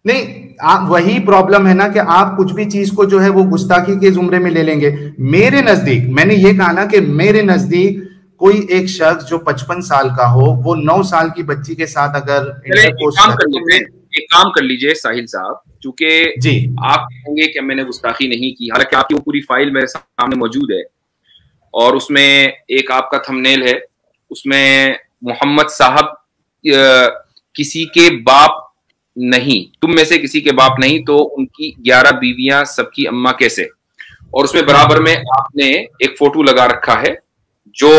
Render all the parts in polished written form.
نہیں آپ وہی پرابلم ہے نا کہ آپ کچھ بھی چیز کو جو ہے وہ گستاخی کے زمرے میں لے لیں گے. میرے نزدیک میں نے یہ کہا نا کہ میرے نزدیک کوئی ایک شخص جو 55 سال کا ہو وہ 9 سال کی بچی کے ساتھ اگر ایک کام کر لیجئے ساحل صاحب, چونکہ جی آپ کہیں گے کہ میں نے گستاخی نہیں کی, حالانکہ آپ کی وہ پوری فائل میرے سامنے موجود ہے اور اس میں ایک آپ کا تھمبنیل ہے, اس میں محمد صاحب کسی کے باپ نہیں, تم میں سے کسی کے باپ نہیں تو ان کی 11 بیویاں سب کی اماں کیسے, اور اس میں برابر میں آپ نے ایک فوٹو لگا رکھا ہے جو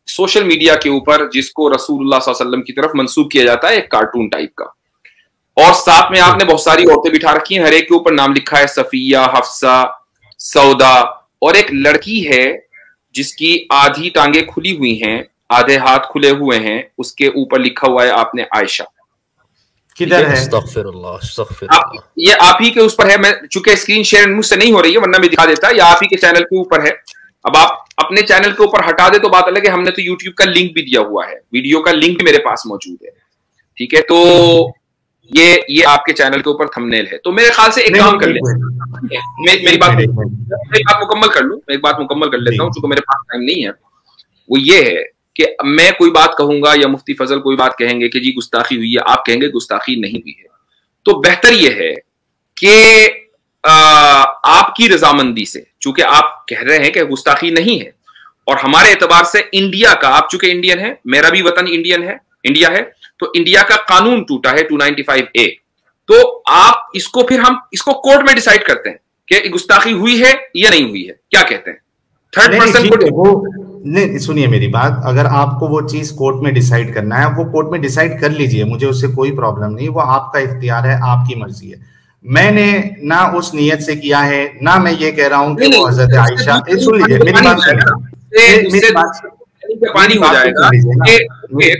سوشل میڈیا کے اوپر جس کو رسول اللہ صلی اللہ علیہ وسلم کی طرف منسوب کیا جاتا ہے, ایک کارٹون ٹائپ کا, اور ساتھ میں آپ نے بہت ساری عورتیں بٹھا رکھی ہیں, ہر ایک کے اوپر نام لکھا ہے صفیہ, حفصہ, سودا, اور ایک لڑکی ہے جس کی آدھی ٹانگیں کھلی ہوئی ہیں, آدھے ہاتھ کھلے ہوئے ہیں, اس کے اوپر لکھا ہوا ہے آپ نے عائشہ. کدھر ہے؟ استغفر اللہ استغفر اللہ. یہ آپ ہی کے اس پر ہے, میں چونکہ اسکرین شیئر مجھ سے نہیں ہو رہی ہے ورنہ میں دکھا دیتا, یہ آپ ہی کے چینل کے اوپر ہے. اب آپ اپنے چینل کے اوپر ہٹا دے تو بات الگ ہے, ہم نے تو یوٹیوب کا لنک بھی دیا ہوا ہے, ویڈیو کا لنک بھی میرے پاس موجود ہے, ٹھیک ہے. تو یہ آپ کے چینل کے اوپر تھمبنیل ہے. تو میرے خیال سے ایک کام کر لیں, میری بات مکمل کر لوں, ایک بات مکمل کر لیتا ہوں چونکہ میرے پاس ٹائم نہیں ہے. وہ یہ ہے کہ میں کوئی بات کہوں گا یا مفتی فضل کوئی بات کہیں گے کہ جی گستاخی ہوئی ہے, آپ کہیں گے گستاخی نہیں ہوئی ہے, تو بہتر یہ ہے کہ آپ کی رضامندی سے, چونکہ آپ کہہ رہے ہیں کہ گستاخی نہیں ہے, اور ہمارے اعتبار سے انڈیا کا, آپ چونکہ انڈین ہیں, میرا بھی وطن انڈیا ہے, تو انڈیا کا قانون ٹوٹا ہے 295A, تو آپ اس کو پھر ہم اس کو کورٹ میں ڈیسائیڈ کرتے ہیں کہ گستاخی ہوئی ہے یا نہیں ہوئی ہے, کیا کہتے ہیں؟ تھرڈ پرسن کو نہیں, سنیے میری بات, اگر آپ کو وہ چیز کورٹ میں ڈیسائیڈ کرنا ہے وہ کورٹ میں ڈیسائیڈ کر لیجئے, مجھے اس سے کوئی پرابلم نہیں, وہ آپ کا اختیار ہے, آپ کی مرضی ہے. میں نے نہ اس نیت سے کیا ہے, نہ میں یہ کہہ رہا ہوں کہ وہ حضرت عائشہ, سن لیجئے میری بات, پانی ہو جائے گا کہ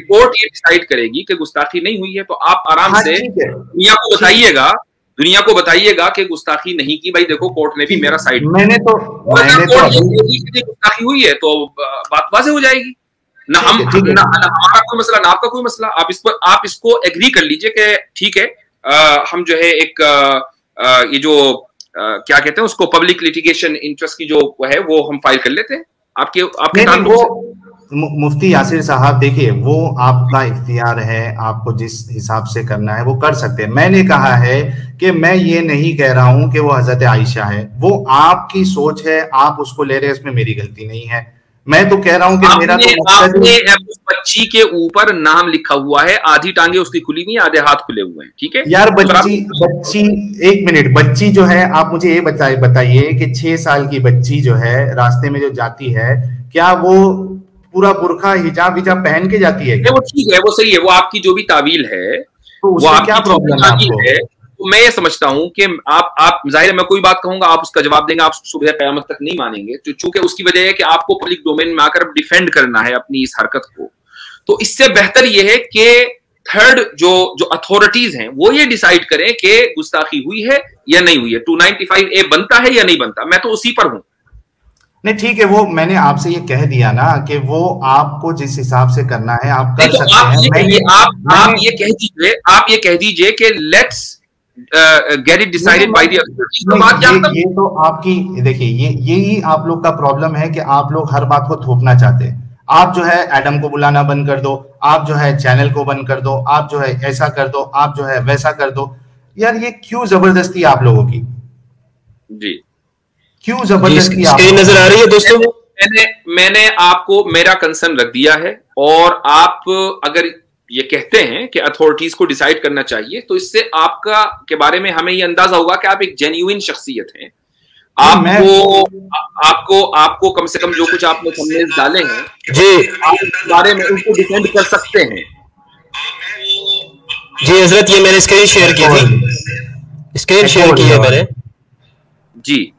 کورٹ یہ ڈیسائیڈ کرے گی کہ گستاخی نہیں ہوئی ہے, تو آپ آرام سے دنیا کو بتائیے گا کہ گستاخی نہیں کی, بھائی دیکھو کورٹ نے بھی میرا سائڈ, میں نے تو گستاخی ہوئی ہے تو بات واضح ہو جائے گی. نہ ہمارا کوئی مسئلہ, نہ آپ کا کوئی مسئلہ, آپ اس کو ایگری کر لیجئے کہ ٹھیک ہے, ہم جو ہے ایک یہ جو کیا کہتے ہیں اس کو پبلک لیٹیگیشن انٹرسٹ کی جو ہے وہ ہم فائل کر لیتے ہیں آپ کے مفتی یاسر صاحب, دیکھیے وہ آپ کا اختیار ہے, آپ کو جس حساب سے کرنا ہے وہ کر سکتے ہیں. میں نے کہا ہے کہ میں یہ نہیں کہہ رہا ہوں کہ وہ حضرت عائشہ ہے, وہ آپ کی سوچ ہے, آپ اس کو لے رہے ہیں, اس میں میری غلطی نہیں ہے. میں تو کہہ رہا ہوں کہ میرا تو بچی کے اوپر نام لکھا ہوا ہے, آدھی ٹانگیں اس کی کھلی ہوئی ہیں, آدھے ہاتھ کھلے ہوئے ہیں, ٹھیک ہے یار. بچی ایک منٹ, بچی جو ہے آپ مجھے یہ بتائیے کہ 6 سال کی بچی جو ہے راستے میں جو جاتی ہے, کیا وہ پورا برقع حجاب پہن کے جاتی ہے؟ وہ ٹھیک ہے, وہ صحیح ہے, وہ آپ کی جو بھی تعویل ہے وہ آپ کیا پرابلم ہے. میں یہ سمجھتا ہوں کہ آپ ظاہر ہے میں کوئی بات کہوں گا آپ اس کا جواب دیں گے, آپ صبح قیامت تک نہیں مانیں گے, چونکہ اس کی وجہ ہے کہ آپ کو پبلک ڈومین میں آ کر ڈیفینڈ کرنا ہے اپنی اس حرکت کو. تو اس سے بہتر یہ ہے کہ تھرڈ جو اتھارٹیز ہیں وہ یہ ڈیسائیڈ کریں کہ گستاخی ہوئی ہے یا نہیں ہوئی ہے, 295A بنتا ہے یا نہیں بنتا, میں تو اسی پر ہوں. نہیں ٹھیک ہے, وہ میں نے آپ سے یہ کہہ دیا نا کہ وہ آپ کو جس حساب سے کرنا ہے آپ کر سکتے ہیں. آپ یہ کہہ دیجئے کہ let's get it decided by the authorities. یہ تو آپ کی دیکھیے, یہی آپ لوگ کا پرابلم ہے کہ آپ لوگ ہر بات کو تھوپنا چاہتے ہیں. آپ جو ہے ایڈم کو بلانا بند کر دو, آپ جو ہے چینل کو بند کر دو, آپ جو ہے ایسا کر دو, آپ جو ہے ویسا کر دو. یار یہ کیوں زبردستی آپ لوگوں کی, جی کیوں زبردستی نظر آ رہی ہے دوستوں؟ میں نے آپ کو میرا کنسرن رکھ دیا ہے, اور آپ اگر یہ کہتے ہیں کہ اتھارٹیز کو ڈیسائیڈ کرنا چاہیے تو اس سے آپ کا کے بارے میں ہمیں یہ اندازہ ہوگا کہ آپ ایک جینیوئن شخصیت ہیں. آپ کو کم سے کم جو کچھ آپ نے تھمبنیلز ڈالے ہیں جی آپ اس بارے میں ان کو ڈیفینڈ کر سکتے ہیں. جی حضرت, یہ میں نے اسکرین شیئر کی تھی, اسکرین شیئر کی ہے میں نے. جی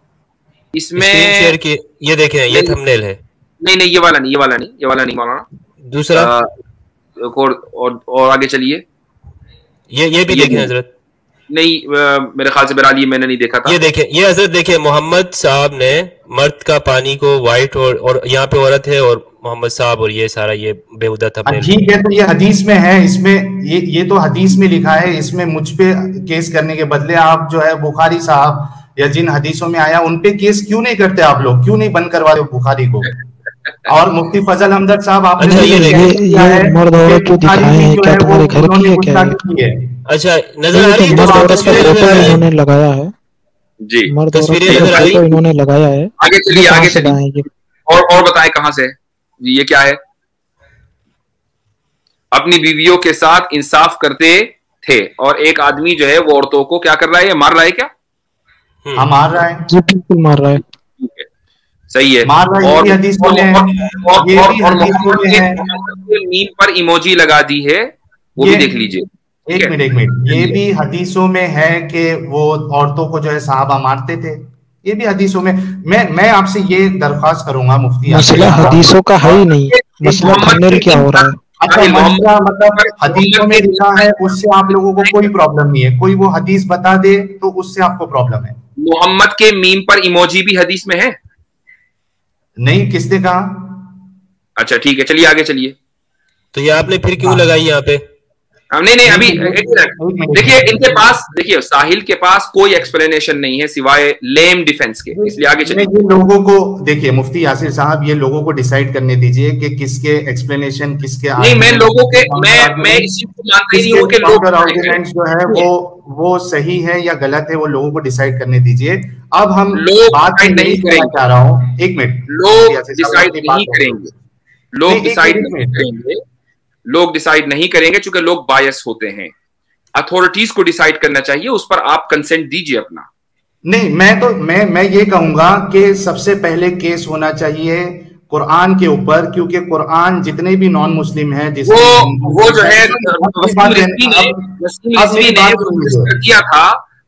اس میں شیئر کی, یہ دیکھیں یہ تھمبنیل ہے. نہیں یہ والا نہیں مولانا, دوسرا اور آگے چلیے, یہ بھی دیکھیں حضرت. نہیں میرے خیال سے بہرحال یہ میں نے نہیں دیکھا تھا. یہ دیکھیں, یہ حضرت دیکھیں, محمد صاحب نے مرد کا پانی کو وائٹ اور یہاں پہ عورت ہے اور محمد صاحب اور یہ سارا یہ بیہودہ تھمبنیل. ٹھیک ہے، تو یہ حدیث میں ہے، اس میں یہ تو حدیث میں لکھا ہے، اس میں مجھ پہ کیس کرنے کے بدلے آپ جو ہے بخاری صاحب یا جن حدیثوں میں آیا ان پہ کیس کیوں نہیں کرتے آپ لوگ؟ کیوں نہیں بند کروا رہے بخاری کو؟ اور مفتی فضل ہمدرد صاحب آپ نے مرد عورت جو دکھائے ہیں کیا تمہارے گھر کی ہے کیا ہے؟ اچھا نظر آ رہی ہے تصویریں انہوں نے لگایا ہے جی، تصویریں نظر آ رہی ہے انہوں نے لگایا ہے. آگے چلیے اور بتائیں کہاں سے جی؟ یہ کیا ہے؟ اپنی بیویوں کے ساتھ انصاف کرتے تھے اور ایک آدمی جو ہے وہ عورتوں کو کیا کر رہا ہے؟ مار رہا ہے کیا؟ ہاں مار رہا ہے جی، بالکل مار رہا ہے. صحیح ہے. اور محمد کے میم پر ایموجی لگا دی ہے، وہ بھی دیکھ لیجئے. ایک منٹ، یہ بھی حدیثوں میں ہے کہ وہ عورتوں کو جو ہے صحابہ مارتے تھے، یہ بھی حدیثوں میں. میں آپ سے یہ درخواست کروں گا مفتی، مسئلہ حدیثوں کا ہے ہی نہیں، مسئلہ تھمبنیل کیا ہو رہا ہے. اچھا مسئلہ مطلب حدیثوں میں لکھا ہے، اس سے آپ لوگوں کو کوئی پرابلم نہیں ہے، کوئی وہ حدیث بتا دے تو اس سے آپ کو پرابلم ہے. محمد کے میم پر ایموجی بھی حدیث میں ہے؟ نہیں، کس نے کہا؟ اچھا ٹھیک ہے، چلیے آگے چلیے. تو یہ آپ نے پھر کیوں لگائی یہاں پہ؟ نہیں ابھی دیکھیے ان کے پاس، دیکھیے ساحل کے پاس کوئی ایکسپلینیشن نہیں ہے سوائے لیم ڈیفنس کے، اس لیے آگے چلیے. لوگوں کو دیکھیے مفتی یاسر صاحب، یہ لوگوں کو ڈیسائیڈ کرنے دیجئے کہ کس کے ایکسپلینیشن کس کے. نہیں، میں لوگوں کے میں اسی کو مانتا ہی نہیں ہوں کہ لوگ آرگومنٹس جو ہے وہ صحیح ہے یا غلط ہے، وہ لوگوں کو ڈیسائیڈ کرنے دیجئے. اب ہم بات نہیں کرنا چاہ رہا ہوں. ایک منٹ، لوگ ڈیسائیڈ نہیں کریں گے، لوگ ڈیسائیڈ نہیں کریں گے، لوگ ڈیسائیڈ نہیں کریں گے چونکہ لوگ بائس ہوتے ہیں. اتھارٹیز کو ڈیسائیڈ کرنا چاہیے، اس پر آپ کنسنٹ دیجئے اپنا. نہیں، میں یہ کہوں گا کہ سب سے پہلے کیس ہونا چاہیے قرآن کے اوپر، کیونکہ قرآن جتنے بھی نان مسلم ہیں وہ جو ہے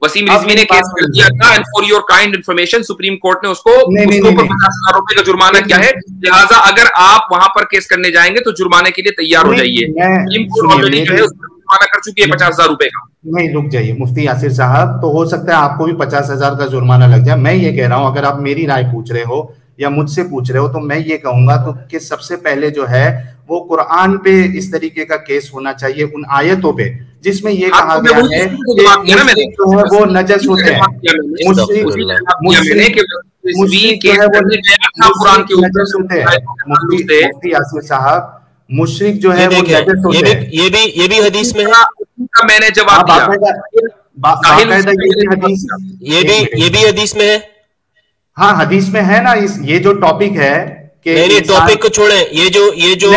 وسیم رضوی نے کیس کر دیا تھا، and for your kind information supreme court نے اس کو 50,000 روپے کا جرمانہ کیا ہے. لہٰذا اگر آپ وہاں پر کیس کرنے جائیں گے تو جرمانے کے لیے تیار ہو جائیے. سپریم کورٹ آلریڈی جو ہے اس کو جرمانہ کر چکی ہے 50,000 روپے کا. نہیں، رک جائیے مفتی یاسر صاحب، تو ہو سکتا ہے آپ کو بھی 50,000 کا جرمانہ لگ جائے. میں یہ کہہ رہا ہوں، اگر آپ میری رائے پوچھ رہے ہو یا مجھ سے پوچھ رہے ہو تو میں یہ کہوں گا تو کہ سب سے پہلے جو ہے وہ قرآن پہ اس طریقے کا کیس ہونا چاہیے، ان آیتوں پہ جس میں یہ کہا گیا ہے کہ مشرک جو ہے وہ نجس ہوتے ہیں. مفتی یاسر صاحب، مشرک جو ہے وہ نجس ہوتے ہیں، یہ بھی حدیث میں ہے. میں نے جواب دیا، یہ بھی حدیث میں ہے. ہاں حدیث میں ہے نا. یہ جو ٹاپک ہے کہ ٹاپک کو چھوڑیں، یہ جو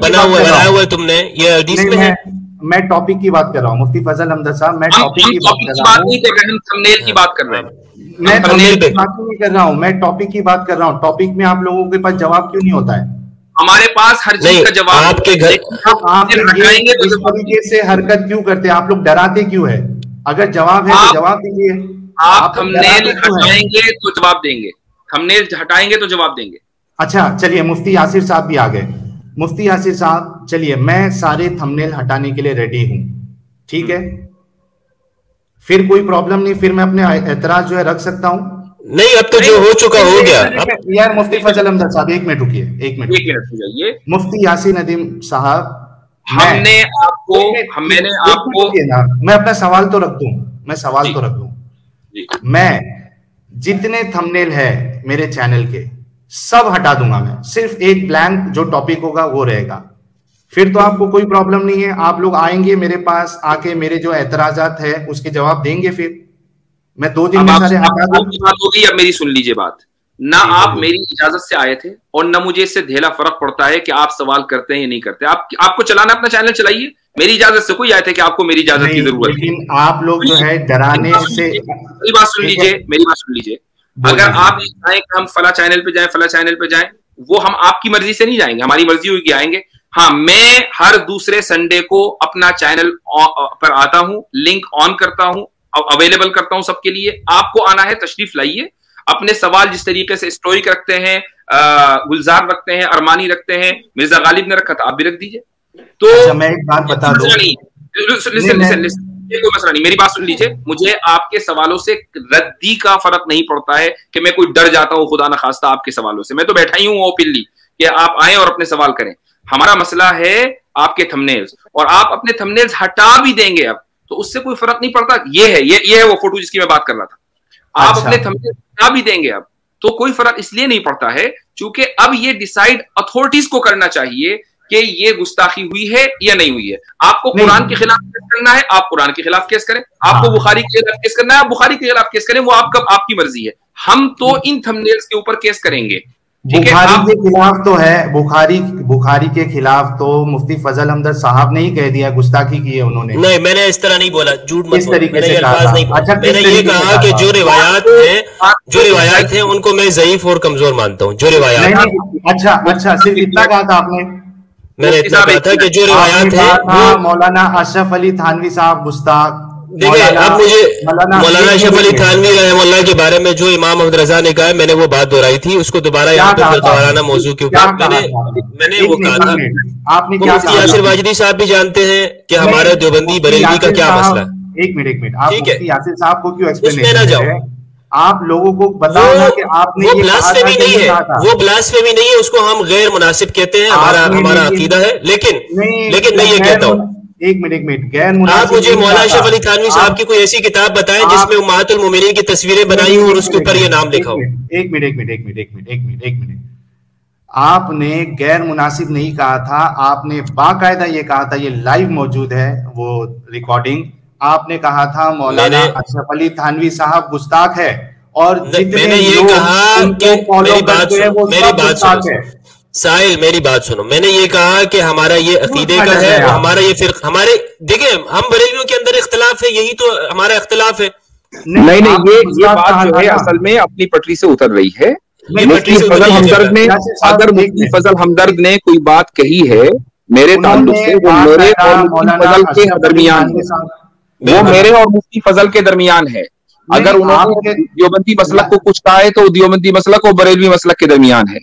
بنا ہوا ہے تم نے، یہ حدیث میں ہے. میں ٹاپک کی بات کر رہا ہوں مفتی فضل احمد صاحب، میں ٹاپک کی بات کر رہا ہوں، تھمبنیل کی بات کر رہے ہیں. میں تھمبنیل کی بات نہیں کر رہا ہوں، میں ٹاپک کی بات کر رہا ہوں. ٹاپک میں آپ لوگوں کے پاس جواب کیوں نہیں ہوتا ہے؟ ہمارے پاس ہر چیز کا جواب. آپ کے گھر آپ اس طریقے سے حرکت کیوں کرتے ہیں؟ آپ لوگ ڈراتے کیوں ہے؟ اگر جواب ہے تو جواب دیجیے. آپ تھمبنیل ہٹائیں گے تو جواب دیں گے، تھمبنیل ہٹائیں گے تو جواب دیں گے. اچھا چلیے، مفتی یاسر صاحب بھی آ گئے. مفتی یاسر صاحب چلیے، میں سارے تھمبنیل ہٹانے کے لیے ریڈی ہوں، ٹھیک ہے؟ پھر کوئی پرابلم نہیں، پھر میں اپنے اعتراض جو ہے رکھ سکتا ہوں. نہیں، اب تو جو ہو چکا ہو گیا. یار مفتی فضل احمد صاحب ایک منٹ رکیے، ایک منٹ. مفتی یاسین ندیم صاحب، میں اپنا سوال تو رکھ دوں. میں جتنے تھمبنیل ہے میرے چینل کے سب ہٹا دوں گا. میں صرف ایک بلینک جو ٹاپک ہوگا وہ رہے گا. پھر تو آپ کو کوئی پرابلم نہیں ہے. آپ لوگ آئیں گے میرے پاس، آ کے میرے جو اعتراضات ہیں اس کے جواب دیں گے. پھر میں 2 دن میں سارے ہٹا دوں. بات ہوگی. اب میری سن لیجیے بات. نہ آپ میری اجازت سے آئے تھے اور نہ مجھے اس سے دھیلا فرق پڑتا ہے کہ آپ سوال کرتے ہیں یا نہیں کرتے. آپ کو چلانا اپنا چینل چلائیے، میری اجازت سے کوئی آئے تھے کہ آپ کو میری اجازت کی ضرورت ہے. لیکن آپ لوگ جو ہے ڈرانے سے، میری بات سن لیجیے. اگر آپ چاہیں کہ ہم فلاں چینل پہ جائیں، وہ ہم آپ کی مرضی سے نہیں جائیں گے، ہماری مرضی ہوئی کہ آئیں گے. ہاں، میں ہر دوسرے سنڈے کو اپنا چینل پر آتا ہوں، لنک آن کرتا ہوں، اویلیبل کرتا ہوں سب کے لیے. آپ کو آنا ہے تشریف لائیے. اپنے سوال جس طریقے سے اسٹوریک رکھتے ہیں، گلزار رکھتے ہیں، ارمانی رکھتے ہیں، مرزا غالب نے رکھا تھا، آپ بھی رکھ دیجیے. تو میں ایک بات بتا دوں، کوئی مسئلہ نہیں. میری بات سن لیجیے. مجھے آپ کے سوالوں سے ردی کا فرق نہیں پڑتا ہے کہ میں کوئی ڈر جاتا ہوں خدا نخواستہ آپ کے سوالوں سے. میں تو بیٹھا ہی ہوں اوپنلی کہ آپ آئیں اور اپنے سوال کریں. ہمارا مسئلہ ہے آپ کے تھمبنیلز, اور آپ اپنے تھمبنیلز ہٹا بھی دیں گے اب تو اس سے کوئی فرق نہیں پڑتا. یہ ہے وہ فوٹو جس کی میں بات کر رہا تھا. آپ اپنے تھمبنیلز ہٹا بھی دیں گے اب تو کوئی فرق اس لیے نہیں پڑتا ہے چونکہ اب یہ ڈیسائیڈ اتھارٹیز کو کرنا چاہیے کہ یہ گستاخی ہوئی ہے یا نہیں ہوئی ہے. آپ کو قرآن کے خلاف کیس کرنا ہے, آپ قرآن کے خلاف کیس کریں. آپ کو بخاری کے خلاف کیس کرنا ہے, آپ بخاری کے خلاف کیس کریں. وہ آپ کی مرضی ہے. ہم تو ان تھمبنیلز کے اوپر کیس کریں گے. بخاری کے خلاف تو ہے, بخاری کے خلاف تو مفتی فضل حمدرد صاحب نے ہی کہہ دیا گستاخی کی ہے انہوں نے. نہیں, میں نے اس طرح نہیں بولا, جھوٹ مت بولو. میں نے الفاظ نہیں کہا. میں نے یہ کہا کہ جو روایات ہیں ان کو میں ضعیف اور کمزور مانتا ہوں. جو روایات, اچھا صرف اتنا کہا تھا آپ نے. میں نے اتنا کہا تھا کہ جو روایات ہیں مولانا اشرف علی تھانوی صاحب گستاخ. دیکھیں, اب مجھے مولانا اشرف علی تھانوی رحمہ اللہ کے بارے میں جو امام محمد رضا نے کہا ہے, میں نے وہ بات دہرائی تھی, اس کو دوبارہ یہاں پہ دہرانا موضوع کے اوپر میں نے وہ کہا تھا. مفتی یاسر واجدی صاحب بھی جانتے ہیں کہ ہمارا دیوبندی بریلوی کا کیا مسئلہ ہے. ایک منٹ, آپ مفتی یاسر صاحب کو کیوں ایکسپلینیشن دے رہے ہیں؟ آپ لوگوں کو بتاؤ نا کہ آپ نے وہ بلاسفیمی نہیں ہے, وہ بلاسفیمی نہیں ہے, اس کو ہم غیر مناسب کہتے ہیں, ہمارا عقیدہ ہے. لیکن میں یہ کہتا ہوں, ایک منٹ غیر مناسب. آپ مجھے مولانا اشرف علی تھانوی صاحب کی کوئی ایسی کتاب بتائیں جس میں امہات المومنین کی تصویریں بنائی ہوں اور اس کے اوپر یہ نام لکھا ہو. ایک منٹ, آپ نے غیر مناسب نہیں کہا تھا, آپ نے باقاعدہ یہ کہا تھا, یہ لائیو موجود ہے وہ ریکارڈنگ. آپ نے کہا تھا مولانا اشرف علی تھانوی صاحب گستاخ ہے, اور میں نے یہ کہا کہ ساحل میری بات سنو, میں نے یہ کہا کہ ہمارا یہ عقیدے کا ہے, ہمارا یہ فرق, ہمارے دیکھیں ہم بریلویوں کے اندر اختلاف ہے, یہی تو ہمارا اختلاف ہے. نہیں, یہ بات جو ہے اصل میں اپنی پٹری سے اتر رہی ہے. مفتی فضل حمدرد نے, اگر مفتی فضل حمدرد نے کوئی بات کہی ہے میرے تعلق سے, وہ میرے اور مفتی فضل کے درمیان ہے, وہ میرے اور مفتی فضل کے درمیان ہے. اگر انہوں نے دیوبندی مسلک کو کچھ کہا ہے تو دیوبندی مسلک اور بریلوی مسلک کے درمیان ہے,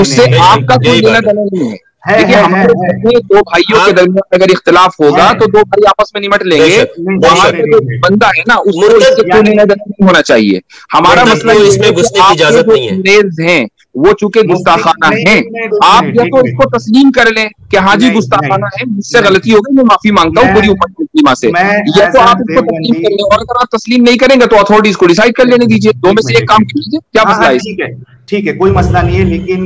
اس سے آپ کا کوئی لینا دینا نہیں ہے. دیکھیے ہمارے دو بھائیوں کے درمیان اگر اختلاف ہوگا تو دو بھائی آپس میں نمٹ لیں گے. وہاں پہ جو بندہ ہے نا اس کو اس سے کوئی لینا دینا نہیں ہونا چاہیے. ہمارا مسئلہ اس میں گھسنے کی اجازت نہیں ہے. وہ چونکہ گستاخانہ ہیں, آپ یا تو اس کو تسلیم کر لیں کہ ہاں جی گستاخانہ ہے, مجھ سے غلطی ہو گئی, میں معافی مانگتا ہوں پوری امت سے, یا تو آپ اس کو تسلیم کر لیں. اور اگر آپ تسلیم نہیں کریں گے تو اتھارٹیز کو ڈیسائیڈ کر لینے دیجیے, دو میں سے ایک کام کیجیے. کیا مسئلہ ہے؟ ٹھیک ہے, کوئی مسئلہ نہیں ہے. لیکن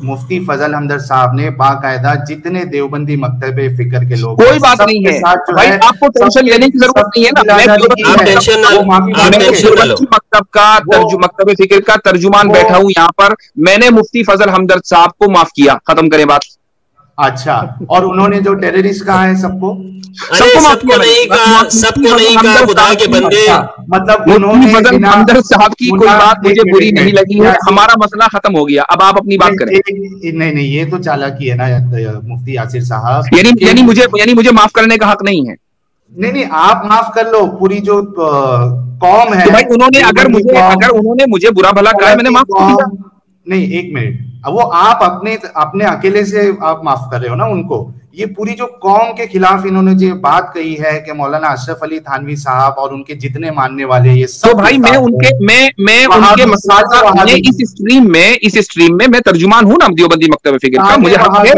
مفتی فضل حمدرد صاحب نے باقاعدہ جتنے دیوبندی مکتب فکر کے لوگ, کوئی بات نہیں ہے بھائی, آپ کو ٹینشن لینے کی ضرورت نہیں ہے نا. مکتب کا مکتب فکر کا ترجمان بیٹھا ہوں یہاں پر, میں نے مفتی فضل حمدرد صاحب کو معاف کیا, ختم کریں بات. اچھا, اور انہوں نے جو ٹیررسٹ کہا ہے سب کو نہیں کہا خدا کے بندے. مطلب انہوں نے حمدرد صاحب کی کوئی بات مجھے بری نہیں لگی ہے, ہمارا مسئلہ ختم ہو گیا. اب آپ اپنی بات کریں. نہیں, یہ تو چالاکی ہے نا مفتی یاسر صاحب, یعنی مجھے معاف کرنے کا حق نہیں ہے. نہیں, آپ معاف کر لو. پوری جو قوم ہے بھائی, اگر انہوں نے مجھے برا بھلا کہا ہے, میں نے معاف کر دیا. نہیں, ایک منٹ, وہ آپ اپنے اکیلے سے آپ معاف کر رہے ہو نا ان کو. یہ پوری جو قوم کے خلاف انہوں نے جو بات کہی ہے کہ مولانا اشرف علی تھانوی صاحب اور ان کے جتنے ماننے والے, یہ سب. تو بھائی میں ان کے مسائل اس اسٹریم میں میں ترجمان ہوں نا دیوبندی مکتب فکر کا, مجھے حق ہے.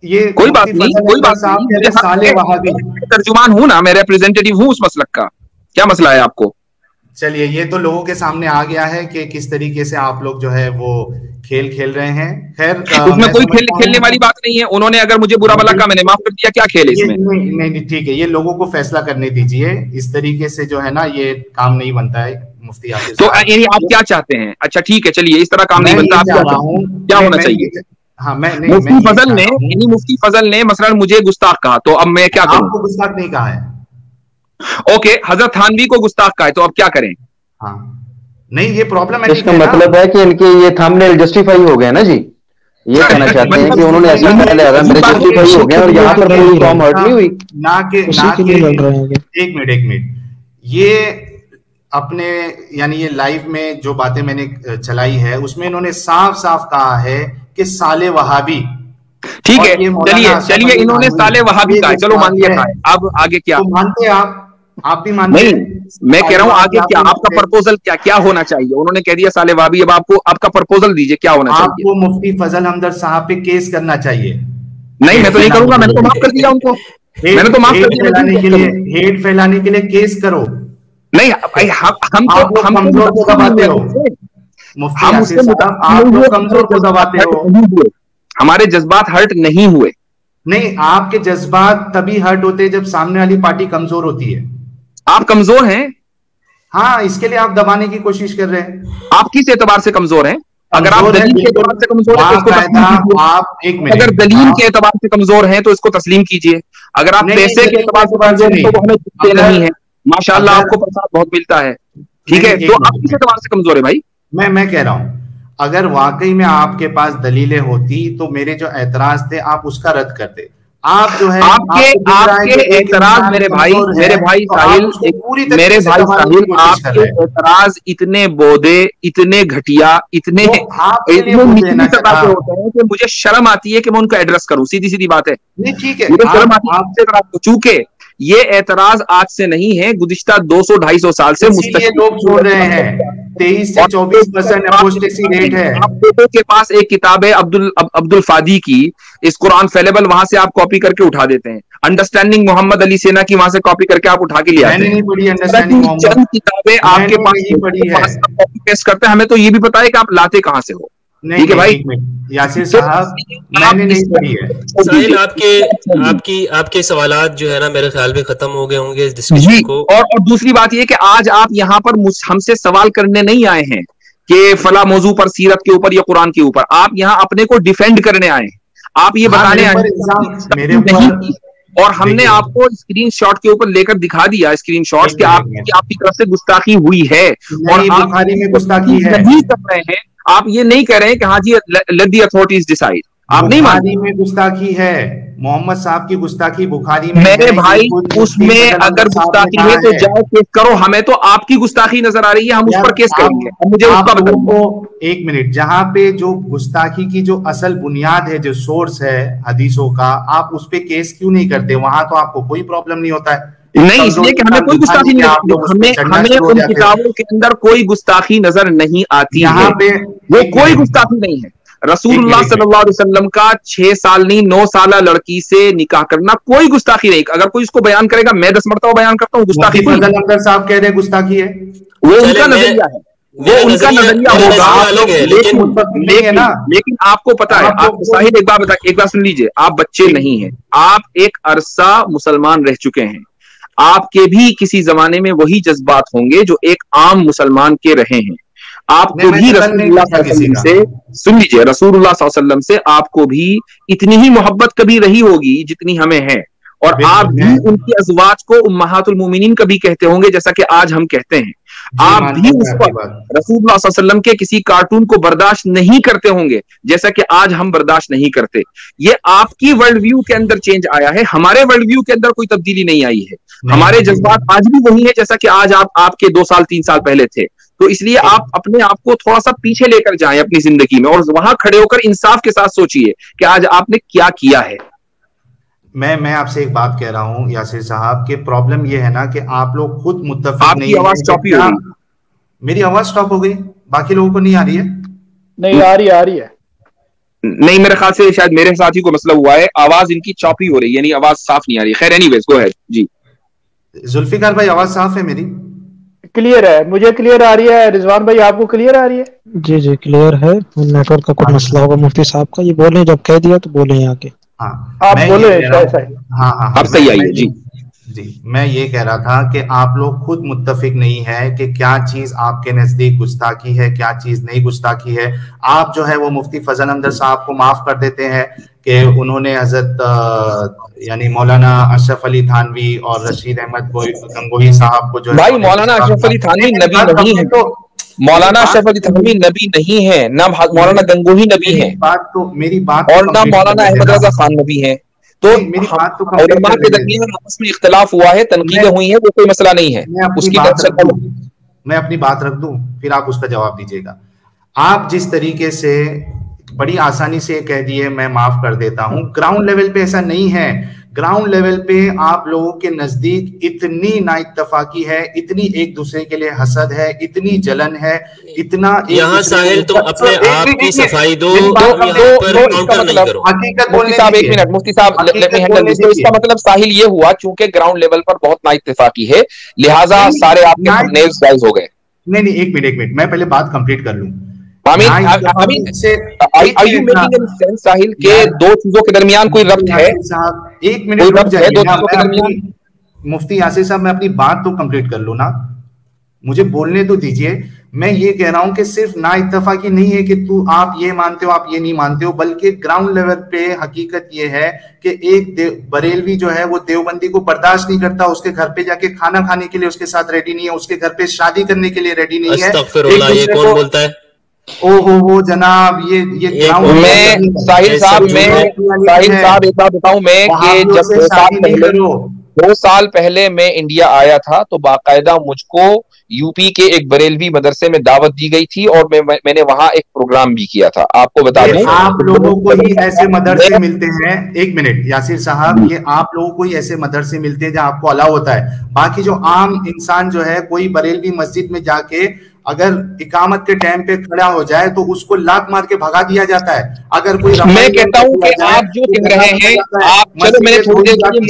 یہ کوئی بات نہیں, ترجمان ہوں نا, میں ریپریزنٹیٹیو ہوں اس مسلک کا. کیا مسئلہ ہے آپ کو؟ چلیے, یہ تو لوگوں کے سامنے آ گیا ہے کہ کس طریقے سے آپ لوگ جو ہے وہ کھیل کھیل رہے ہیں. خیر, اس میں کوئی کھیلنے والی بات نہیں ہے. انہوں نے اگر مجھے برا بھلا کہا, میں نے معاف کر دیا. کیا کھیل ہے اس میں؟ نہیں, ٹھیک ہے, یہ لوگوں کو فیصلہ کرنے دیجئے. اس طریقے سے جو ہے نا یہ کام نہیں بنتا ہے مفتی یاسر. تو یعنی آپ کیا چاہتے ہیں؟ اچھا ٹھیک ہے, چلیے, اس طرح کام نہیں بنتا. آپ کیا ہونا چاہیے؟ مفتی فضل نے مثلا مجھے گستاخ کہا, تو اب میں کیا کروں؟ آپ کو گستاخ نہیں کہا ہے. اوکے, حضرت تھانوی کو گستاخ کہا ہے, تو اب کیا کریں؟ ہاں, نہیں, یہ پرابلم ہے. اس کا مطلب ہے کہ ان کے یہ تھمبنیل جسٹیفائی ہو گئے نا جی, یہ کہنا چاہتے ہیں کہ انہوں نے ایسا کہا لہذا میرے جسٹیفائی ہو گئے اور یہاں پر کوئی قوم ہرٹ نہیں ہوئی. ایک منٹ, یہ اپنے یعنی یہ لائیو میں جو باتیں میں نے چلائی ہے اس میں انہوں نے صاف صاف کہا ہے کہ سالے وہابی. ٹھیک ہے, چلیے, انہوں نے سالے وہابی کہا, چلو مان لیا. اب آگے کیا مانتے؟ آپ بھی مانتے ہیں؟ मैं कह रहा हूँ आगे क्या आपका प्रपोजल क्या होना चाहिए? उन्होंने कह दिया साले वाबी, अब आपका प्रपोजल दीजिए, क्या होना चाहिए? आपको मुफ्ती फजल हमदर्द साहब पे केस करना चाहिए। नहीं, मैं तो नहीं करूंगा, मैंने तो माफ कर दिया उनको, मैंने तो माफ कर दिया। हेट फैलाने के लिए केस करो। नहीं, हम कमजोर को दबाते हो, मुफ्ती आसिफ साहब, आप लोग कमजोर को दबाते हो। हमारे जज्बात हर्ट नहीं हुए। नहीं, आपके जज्बात तभी हर्ट होते हैं जब सामने वाली पार्टी कमजोर होती है। आप कमजोर हैं, हाँ, इसके लिए आप दबाने की कोशिश कर रहे हैं। आप किस एतबार से कमजोर हैं? अगर आप दलील के एतबार से कमजोर हैं तो इसको आप एक मिनट, अगर दलील के एतबार से कमजोर हैं तो इसको तस्लीम कीजिए। अगर आप पैसे के एतबार से कमजोर हैं तो हमें दिखते नहीं है, माशाल्लाह आपको प्रसाद बहुत मिलता है, ठीक है, तो आप किस एतबार से कमजोर है भाई? मैं कह रहा हूं, अगर वाकई में आपके पास दलीलें होती तो मेरे जो एतराज थे आप उसका रद्द करते। आप जो है आपके एतराज मेरे भाई साहिल, आपके एतराज इतने बोधे, इतने घटिया, इतने निचली सतह पे होते हैं कि मुझे शर्म आती है कि मैं उनको एड्रेस करूं। सीधी सीधी बात है, ठीक है, मुझे शर्म आती है। चूंकि ये एतराज आज से नहीं है, गुज़िश्ता 200-250 साल से लोग छोड़ रहे हैं। 23 से 24% अपोस्टेसी रेट है। आप लोगों के पास एक किताब है अब्दुल फादी की, इस कुरान फेलेबल, वहां से आप कॉपी करके उठा देते हैं। अंडरस्टैंडिंग मोहम्मद अली सेना की वहां से कॉपी करके आप उठा के ले आते हैं। चंद किताबें आपके पास कॉपी पेस्ट करते हैं, हमें तो ये भी पता है कि आप लाते कहां से हो। ठीक है भाई, यासिर साहब, मैंने नहीं पढ़ी है। साहिल, आपके सवालात जो है ना मेरे ख्याल में खत्म हो गए होंगे इस डिस्कशन को। और दूसरी बात ये कि आज आप यहाँ पर हमसे सवाल करने नहीं आए हैं कि फला मौजू पर, सीरत के ऊपर या कुरान के ऊपर, आप यहाँ अपने को डिफेंड करने आए हैं, आप ये बताने आए हैं। और हमने आपको स्क्रीन शॉट के ऊपर लेकर दिखा दिया, स्क्रीन शॉट कि आपकी तरफ से गुस्ताखी हुई है और आप बुखारी में गुस्ताखी है नहीं कर रहे हैं। आप ये नहीं कह रहे हैं कि हाँ जी लेट द अथॉरिटीज डिसाइड, आप नहीं बुखारी में गुस्ताखी है, मोहम्मद साहब की गुस्ताखी बुखारी में। मेरे भाई, उसमें अगर गुस्ताखी है तो जाओ केस करो। हमें तो आपकी गुस्ताखी नजर आ रही है, हम उस पर केस करेंगे। मुझे उसका बताओ। एक मिनट, जहां पे जो गुस्ताखी की जो असल बुनियाद है, जो सोर्स है हदीसों का, आप उस पे केस क्यों नहीं करते? वहां तो आपको कोई प्रॉब्लम नहीं होता है। नहीं, इसलिए कि हमें कोई गुस्ताखी नहीं, हमें उन किताबों के अंदर कोई गुस्ताखी नजर नहीं आती है। वो कोई गुस्ताखी नहीं है। रसूलुल्लाह सल्लल्लाहु अलैहि वसल्लम का 6 साल नहीं 9 साल लड़की से निकाह करना कोई गुस्ताखी नहीं। अगर कोई इसको बयान करेगा, मैं 10 मरतबा बयान करता हूँ, गुस्ताखी साहब कह रहे हैं गुस्ताखी है, वो उनका नजरिया है, वो उनका नजरिया होगा। लेकिन आपको पता है, आप साहिल एक बात सुन लीजिए, आप बच्चे नहीं हैं, आप एक अरसा मुसलमान रह चुके हैं। आपके भी किसी जमाने में वही जज्बात होंगे जो एक आम मुसलमान के रहे हैं। आपको भी रसूलुल्लाह सल्लल्लाहु अलैहि वसल्लम से, सुन लीजिए, रसूलुल्लाह सल्लल्लाहु अलैहि वसल्लम से आपको भी इतनी ही मोहब्बत कभी रही होगी जितनी हमें है, और आप भी उनकी अज़वाज को उम्महातुल मोमिनीन कभी कहते होंगे, जैसा कि आज हम कहते हैं। आप भी उस पर रसूलुल्लाह सल्लल्लाहु अलैहि वसल्लम के किसी कार्टून को बर्दाश्त नहीं करते होंगे, जैसा कि आज हम बर्दाश्त नहीं करते। ये आपकी वर्ल्ड व्यू के अंदर चेंज आया है, हमारे वर्ल्ड व्यू के अंदर कोई तब्दीली नहीं आई है। हमारे जज्बात आज भी वही है जैसा कि आज आपके 2 साल 3 साल पहले थे। तो इसलिए आप अपने आप को थोड़ा सा पीछे लेकर जाएं अपनी जिंदगी में, और वहां खड़े होकर इंसाफ के साथ सोचिए कि आज आपने क्या किया है। मैं आपसे एक बात कह रहा हूं यासिर साहब, कि प्रॉब्लम ये है ना कि आप लोग खुद मुत्तफिक नहीं। आवाज स्टॉप हो गई, मेरी आवाज स्टॉप हो गई, बाकी लोगों को नहीं आ रही है? नहीं आ रही है। नहीं, मेरे ख्याल से शायद मेरे साथ ही को मसला हुआ है, आवाज इनकी चॉपी हो रही है, यानी आवाज साफ नहीं आ रही। खैर एनीवेज गो अहेड जी। जुल्फिकार भाई, आवाज साफ है मेरी? क्लियर है, मुझे क्लियर आ रही है। रिजवान भाई, आपको क्लियर आ रही है? जी जी क्लियर है। नेटवर्क का कोई मसला होगा मुफ्ती साहब का, ये बोले, जब कह दिया तो बोले आके। हाँ, आप बोले। हाँ, अब सही आई है जी। मैं ये कह रहा था कि आप लोग खुद मुत्तफिक नहीं है कि क्या चीज आपके नजदीक गुस्ताखी है, क्या चीज नहीं गुस्ताखी है। आप जो है वो मुफ्ती फजल हमदर्द साहब को माफ कर देते हैं कि उन्होंने हजरत यानी मौलाना अशरफ अली थानवी और रशीद अहमद गंगोही साहब को जो है, भाई मौलाना अशरफ अली थानवी नबी नहीं है, तो मौलाना अशरफ अली थानवी नबी नहीं है, ना मौलाना गंगोही नबी है, मेरी बात और ना मौलाना अहमद रजा खान नबी है। तो उलमा के दरमियान आपस में इख्तिलाफ हुआ है, तनकीदें हुई है, वो कोई मसला नहीं है। मैं अपनी बात रख दूं, फिर आप उसका जवाब दीजिएगा। आप जिस तरीके से बड़ी आसानी से कह दिए मैं माफ कर देता हूं, ग्राउंड लेवल पे ऐसा नहीं है। ग्राउंड लेवल पे आप लोगों के नजदीक इतनी नाइत्तफाकी है, इतनी एक दूसरे के लिए हसद है, इतनी जलन है, इतना यहाँ साहिल तुम अपने आप की सफाई दो, काउंटर नहीं करो। हकीकत मुफ्ती साहब एक मिनट, मुफ्ती साहब लेट मी हैंडल दिस। इसका मतलब साहिल ये हुआ चूंकि ग्राउंड लेवल पर बहुत नाइत्तफाकी है, लिहाजा सारे आपके थंबनेल्स गाइस हो गए। नहीं एक मिनट, मैं पहले बात कंप्लीट कर लूं। साहिल के दो चीजों के दरमियान कोई रब्त है? एक मिनट रुक जाइए, दो चीजों के दरमियान। मुफ्ती यासिर साहब, मैं अपनी बात तो कंप्लीट कर लूं ना, मुझे बोलने तो दीजिए। मैं ये कह रहा हूं कि सिर्फ ना इत्तफाकी नहीं है कि आप ये मानते हो, आप ये नहीं मानते हो, बल्कि ग्राउंड लेवल पे हकीकत ये है कि एक बरेलवी जो है वो देवबंदी को बर्दाश्त नहीं करता, उसके घर पे जाके खाना खाने के लिए उसके साथ रेडी नहीं है, उसके घर पे शादी करने के लिए रेडी नहीं है। ये कौन बोलता है? ओहो जनाब, ये मैं साहिल साहब एक बात बताऊं मैं कि जब 2 साल पहले मैं इंडिया आया था तो बाकायदा मुझको यूपी के एक बरेलवी मदरसे में दावत दी गई थी और मैंने वहां एक प्रोग्राम भी किया था। आपको बता दें, आप लोगों को ही ऐसे मदरसे मिलते हैं, एक मिनट यासिर साहब, ये आप लोगों को ही ऐसे मदरसे मिलते हैं जहां आपको अलाउ होता है। बाकी जो आम इंसान जो है, कोई बरेलवी मस्जिद में जाके अगर इकामत के टाइम पे खड़ा हो जाए तो उसको लात मार के भगा दिया जाता है। अगर कोई मैं कहता हूं कि आप जो कह रहे हैं, आप चलो मैंने थोड़ी देर के लिए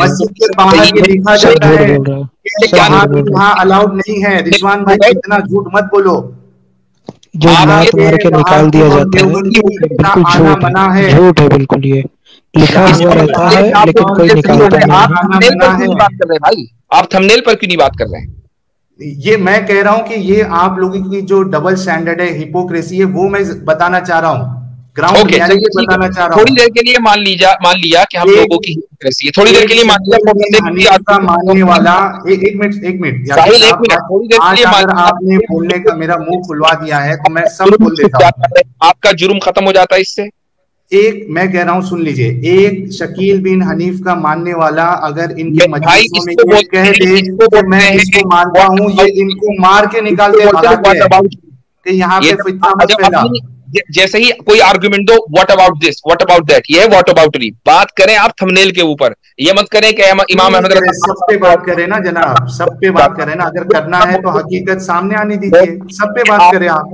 मस्जिद के बाहर ये लिखा जाता है वहाँ अलाउड नहीं है। रिजवान भाई इतना झूठ मत बोलो, जो लात मार के निकाल दिया जाता है बिल्कुल झूठ है, बिल्कुल ये लिखा हुआ रहता है लेकिन कोई निकालता नहीं। भाई आप थंबनेल पर क्यों नहीं बात कर रहे हैं? ये मैं कह रहा हूं कि ये आप लोगों की जो डबल स्टैंडर्ड है, हिपोक्रेसी है, वो मैं बताना चाह रहा हूं, ग्राउंड बताना चाह रहा हूं। थोड़ी देर के लिए मान लिया कि हम लोगों की हिपोक्रेसी है, थोड़ी देर के लिए मान लिया मानने वाला। एक मिनट आपने बोलने का मेरा मुंह खुलवा दिया है तो मैं सब बोल देता हूं। आपका जुर्म खत्म हो जाता है इससे। एक मैं कह रहा हूं, सुन लीजिए, एक शकील बिन हनीफ का मानने वाला अगर इनके मजलिसों में ये कह दे कि मैं इसको मानता हूं, ये इनको मार के निकाल के भगाते हैं कि यहाँ पे फितना मत फैला। जैसे ही कोई आर्गुमेंट दो, what about this, what about that, ये व्हाट अबाउट री, बात करें आप थंबनेल के ऊपर, ये मत करें कि इमाम अहमद रजा सब पे बात करें ना जनाब, सब पे बात करें ना। अगर करना है तो हकीकत सामने आने दीजिए, सब पे बात करें आप।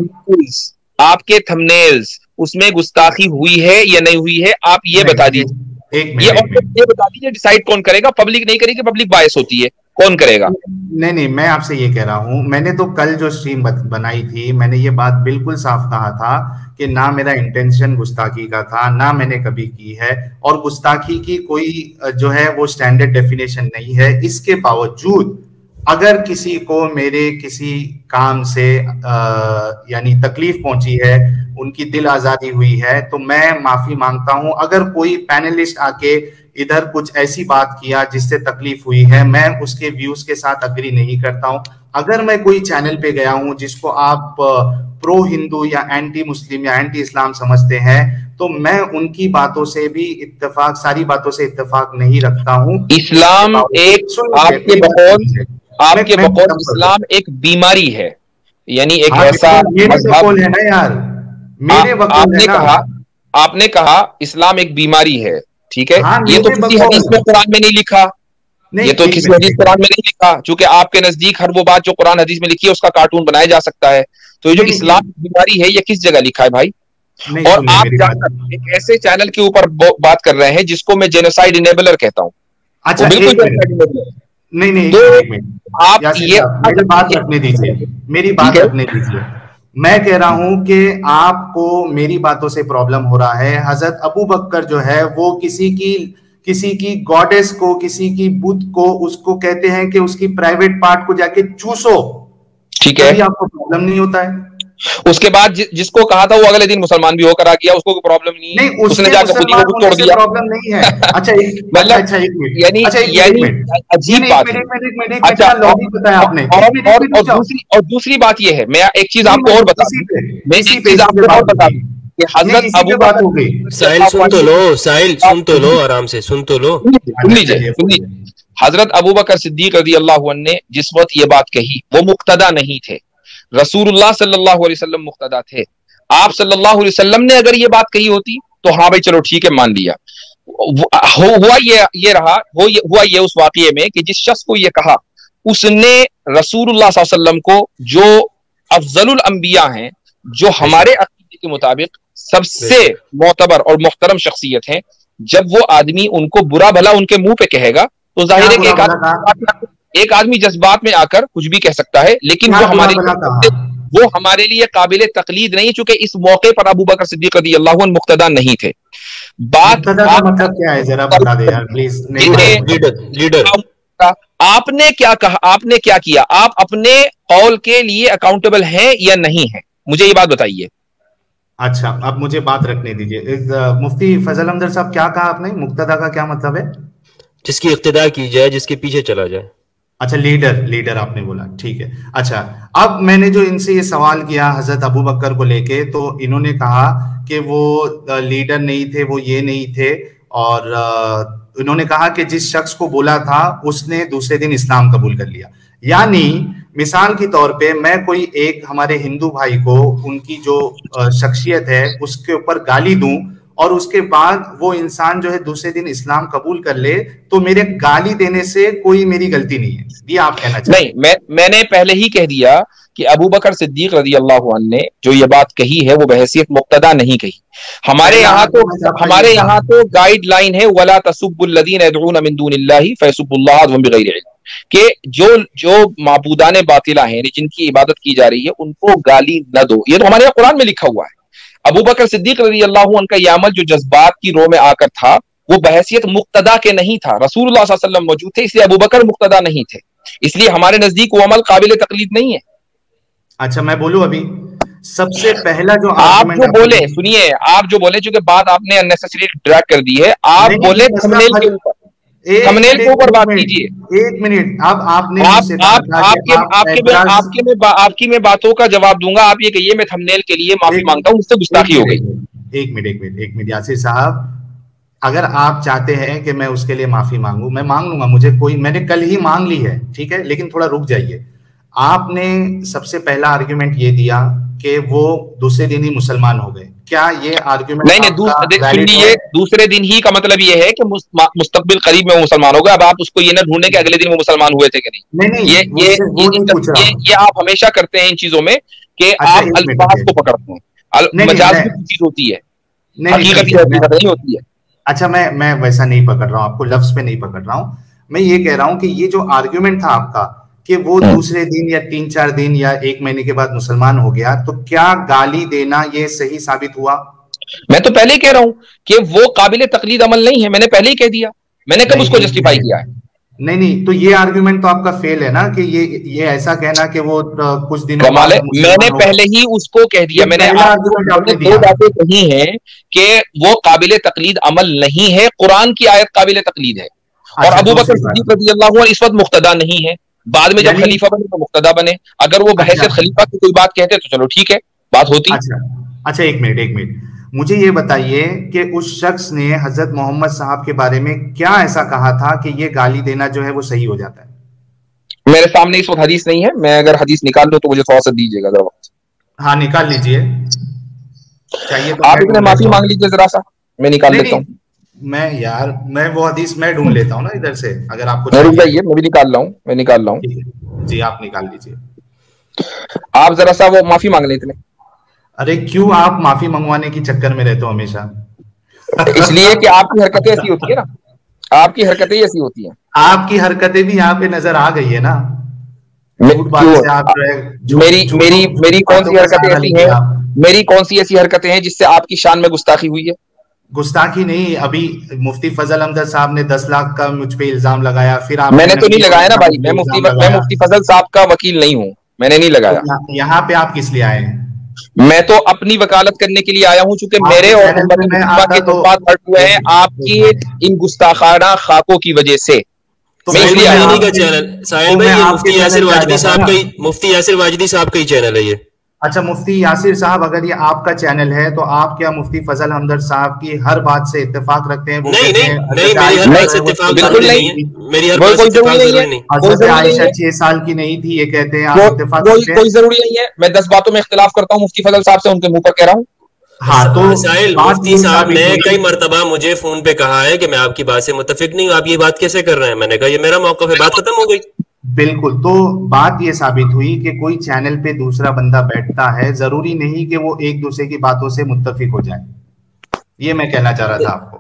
आपके थंबनेल्स उसमें गुस्ताखी हुई है या नहीं हुई है, आप ये बता दीजिए। ये बता दीजिए, डिसाइड कौन करेगा? पब्लिक नहीं करेगी, पब्लिक बायस होती है, कौन करेगा? नहीं, मैं आपसे ये कह रहा हूं, मैंने तो कल जो स्ट्रीम बनाई थी, मैंने ये बात बिल्कुल साफ कहा था कि ना मेरा इंटेंशन गुस्ताखी का था, ना मैंने कभी की है, और गुस्ताखी की कोई जो है वो स्टैंडर्ड डेफिनेशन नहीं है। इसके बावजूद अगर किसी को मेरे किसी काम से यानी तकलीफ पहुंची है, उनकी दिल आजादी हुई है, तो मैं माफी मांगता हूं। अगर कोई पैनलिस्ट आके इधर कुछ ऐसी बात किया जिससे तकलीफ हुई है, मैं उसके व्यूज के साथ अग्री नहीं करता हूं। अगर मैं कोई चैनल पे गया हूं जिसको आप प्रो हिंदू या एंटी मुस्लिम या एंटी इस्लाम समझते हैं, तो मैं उनकी बातों से भी इत्तेफाक, सारी बातों से इत्तेफाक नहीं रखता हूं। इस्लाम आपके बकौल इस्लाम एक बीमारी है, यानी एक ऐसा मजहब है ना यार, मेरे आपने कहा इस्लाम एक बीमारी है, ठीक है। ये तो किसी हदीस में, कुरान में नहीं लिखा, ये तो किसी हदीस कुरान में नहीं लिखा। चूंकि आपके नजदीक हर वो बात जो कुरान हदीस में लिखी है उसका कार्टून बनाया जा सकता है, तो ये जो इस्लाम की बीमारी है ये किस जगह लिखा है भाई? और आप जाकर एक ऐसे चैनल के ऊपर बात कर रहे हैं जिसको मैं जेनोसाइड इनेबलर कहता हूँ। अच्छा, बिल्कुल नहीं, आप ये मेरी बात रखने दीजिए, मेरी बात रखने दीजिए। मैं कह रहा हूं कि आपको मेरी बातों से प्रॉब्लम हो रहा है। हजरत अबू बकर जो है वो किसी की गॉडेस को, किसी की बुत को, उसको कहते हैं कि उसकी प्राइवेट पार्ट को जाके चूसो, ठीक है, आपको प्रॉब्लम नहीं होता है। उसके बाद जिसको कहा था वो अगले दिन मुसलमान भी होकर आ गया, उसको कोई प्रॉब्लम नहीं, उसने जाकर खुद ही तोड़ दिया, प्रॉब्लम नहीं है। अच्छा मतलब यानी अजीब बात है। अच्छा, और दूसरी बात ये है, मैं एक चीज आपको और बता दूं, हजरत अबू बकर हो गई। साहिल सुन तो लो, आराम से सुन तो लो, सुन लीजिए। हजरत अबू बकर सिद्दीक रज़ी अल्लाह अन्हु ने जिस वक्त ये बात कही वो मुक्तदा नहीं थे, रसूलुल्लाह सल्लल्लाहु अलैहि वसल्लम मुक्तदा थे। आप सल्लल्लाहु अलैहि वसल्लम ने अगर ये बात कही होती तो हाँ भाई चलो ठीक है मान लिया, हुआ ये उस वाक़ये में कि जिस शख्स को ये कहा उसने रसूलुल्लाह सल्लल्लाहु अलैहि वसल्लम को, जो अफजलुल अंबिया हैं, जो हमारे अकीदे के मुताबिक सबसे मोतबर और मुहतरम शख्सियत हैं, जब वो आदमी उनको बुरा भला उनके मुंह पे कहेगा तो जाहिर है कि एक आदमी जज्बात में आकर कुछ भी कह सकता है, लेकिन वो हमारे लिए काबिल तकलीद नहीं, चूंकि इस मौके पर अबू बकर सिद्दीक रज़ियल्लाहु अन्हु मुक्तदा नहीं थे। बात मतलब क्या है, जरा बता दे यार प्लीज। लीडर आपने क्या कहा, आपने क्या किया, आप अपने कौल के लिए अकाउंटेबल हैं या नहीं है, मुझे ये बात बताइए। अच्छा, अब मुझे बात रखने दीजिए। मुफ्ती फजल अहमद साहब, क्या कहा आपने, मुक्तदा का क्या मतलब है? जिसकी इक्तिदा की जाए, जिसके पीछे चला जाए। अच्छा, लीडर आपने बोला, ठीक है। अच्छा, अब मैंने जो इनसे ये सवाल किया हजरत अबू बकर को लेके, तो इन्होंने कहा कि वो लीडर नहीं थे, वो ये नहीं थे, और इन्होंने कहा कि जिस शख्स को बोला था उसने दूसरे दिन इस्लाम कबूल कर लिया। यानी मिसाल के तौर पे मैं कोई एक हमारे हिंदू भाई को उनकी जो शख्सियत है उसके ऊपर गाली दूं और उसके बाद वो इंसान जो है दूसरे दिन इस्लाम कबूल कर ले, तो मेरे गाली देने से कोई मेरी गलती नहीं है, ये आप कहना चाहते हैं? नहीं, मैंने पहले ही कह दिया कि अबू बकर सिद्दीक रज़ियल्लाहु अन्हु ने जो ये बात कही है वो बहैसियत मुक्तदा नहीं कही। हमारे यहाँ तो गाइडलाइन है, वला तसुब्बुल लज़ीना यदऊना मिन दूनिल्लाहि फयसुब्बुल्लाह अदवन बिगैरि इल्म, कि जो माबूदाने बातिला हैं, जिनकी इबादत की जा रही है, उनको गाली न दो। ये तो हमारे यहाँ कुरान में लिखा हुआ है। अबू बकर सिद्दीक रज़ियल्लाहु अन्हु का यह अमल जो जज्बात की रो में आकर था, वो बहैसियत मुक्तदा के नहीं था। रसूलुल्लाह सल्लल्लाहु अलैहि वसल्लम मौजूद थे, इसलिए अबू बकर मुक्तदा नहीं थे, इसलिए हमारे नजदीक वो अमल काबिल तकलीद नहीं है। अच्छा, मैं बोलूं अभी सबसे पहला जो आप जो बोले, सुनिए, आप जो बोले, चूंकि बात आपने अननेसेसरी ड्रैग कर दी है, आप बोले थंबनेल के ऊपर, थंबनेल के ऊपर बात कीजिए। एक मिनट, अब आपने आपकी मैं बातों का जवाब दूंगा, आप ये कहिए मैं थंबनेल के लिए माफी मांगता हूं, मुझसे गुस्ताखी हो गई। एक मिनट यासिर साहब, अगर आप चाहते हैं कि मैं उसके लिए माफी मांगू, मैं मांग लूंगा, मुझे कोई, मैंने कल ही मांग ली है, ठीक है, लेकिन थोड़ा रुक जाइए। आपने सबसे पहला आर्ग्यूमेंट ये दिया कि वो दूसरे दिन ही मुसलमान हो गए, क्या ये आर्ग्यूमेंट नहीं, दूसरे दिन ही का मतलब ये है कि मुस्तकबिल करीब में वो मुसलमान हो गए। अब आप उसको ये ना ढूंढने के अगले दिन वो मुसलमान हुए थे कि नहीं। ये आप हमेशा करते हैं इन चीजों में कि आप अल्फाज को पकड़ते हैं, मजाज की चीज होती है, हकीकत नहीं होती है। अच्छा, मैं वैसा नहीं पकड़ रहा हूँ, आपको लफ्ज पे नहीं पकड़ रहा हूँ, मैं ये कह रहा हूँ कि ये जो आर्ग्यूमेंट था आपका कि वो दूसरे दिन या 3-4 दिन या 1 महीने के बाद मुसलमान हो गया, तो क्या गाली देना ये सही साबित हुआ? मैं तो पहले ही कह रहा हूं कि वो काबिल तकलीद अमल नहीं है, मैंने पहले ही कह दिया, मैंने कब उसको जस्टिफाई किया है? नहीं, तो ये आर्ग्यूमेंट तो आपका फेल है ना, कि ये ऐसा कहना कि वो कुछ दिनों कमाल है, मैंने पहले ही उसको कह दिया, मैंने दो बातें कही हैं कि वो काबिल तकलीद अमल नहीं है, कुरान की आयत काबिल तकलीद है, और अबू बकर सिद्दीक रज़ियल्लाहु अन्हु इस वक्त मुक्तदा नहीं है, बाद में जब खलीफा बने तो मुक्तदा बने। अगर वो बहैसियत खलीफा की कोई बात कहते तो चलो ठीक है, बात होती। अच्छा, एक मिनट, मुझे ये बताइए कि उस शख्स ने हजरत मोहम्मद साहब के बारे में क्या ऐसा कहा था कि ये गाली देना जो है वो सही हो जाता है? मेरे सामने इस वक्त हदीस नहीं है, मैं अगर हदीस निकाल लूं तो मुझे थोड़ा सा दीजिएगा जरा वक्त। हाँ, निकाल लीजिए, चाहिए तो आप इतने माफी मांग लीजिए जरा सा, मैं निकाल लेता हूँ। मैं वो हदीस मैं ढूंढ लेता हूँ ना इधर से, अगर आपको चाहिए मैं भी निकाल रहा हूँ, मैं निकाल रहा हूँ जी, आप निकाल लीजिए। आप जरा सा वो माफी मांग लेते। अरे क्यों आप माफी मंगवाने की चक्कर में रहते हो हमेशा? इसलिए कि आपकी हरकतें ऐसी होती है ना, आपकी हरकतें ऐसी होती हैं। आपकी हरकतें भी यहाँ पे नजर आ गई है ना, मेरी कौन सी हरकतें ऐसी हैं, मेरी कौन सी ऐसी हरकतें हैं जिससे आपकी शान में गुस्ताखी हुई है? गुस्ताखी नहीं, अभी मुफ्ती फजल अहमद साहब ने 10 लाख का मुझ पे इल्जाम लगाया, फिर आप मैंने तो नहीं लगाया ना भाई, मैं मुफ्ती फजल साहब का वकील नहीं हूँ, मैंने नहीं लगाया। यहाँ पे आप किस लिए आए हैं? मैं तो अपनी वकालत करने के लिए आया हूँ, चूंकि मेरे और के जज्बात हट हुए हैं आपकी इन गुस्ताखाना खाकों की वजह से। मुफ्ती यासिर वाजदी साहब का ही चैनल है ये। अच्छा, मुफ्ती यासिर साहब, अगर ये आपका चैनल है तो आप क्या मुफ्ती फजल हमदर्द साहब की हर बात से इत्तेफाक रखते हैं? नहीं, मेरी हर बात से इत्तेफाक नहीं। हज़रत आयशा 6 साल की नहीं थी, ये कहते हैं आप इत्तेफाक? कोई जरूरी नहीं है, मैं 10 बातों में इख्तिलाफ करता हूँ मुफ्ती फजल साहब से, उनके मुंह पर कह रहा हूँ। ہاں تو مفتی صاحب نے کئی مرتبہ مجھے فون پہ کہا ہے کہ میں آپ کی بات سے متفق نہیں ہوں، آپ یہ بات کیسے کر رہے ہیں؟ میں نے کہا یہ میرا موقف ہے، بات ختم ہو گئی. بالکل. تو بات یہ ثابت ہوئی کہ کوئی چینل پہ دوسرا بندہ بیٹھتا ہے، ضروری نہیں کہ وہ ایک دوسرے کی باتوں سے متفق ہو جائے. یہ میں کہنا چاہ رہا تھا آپ کو.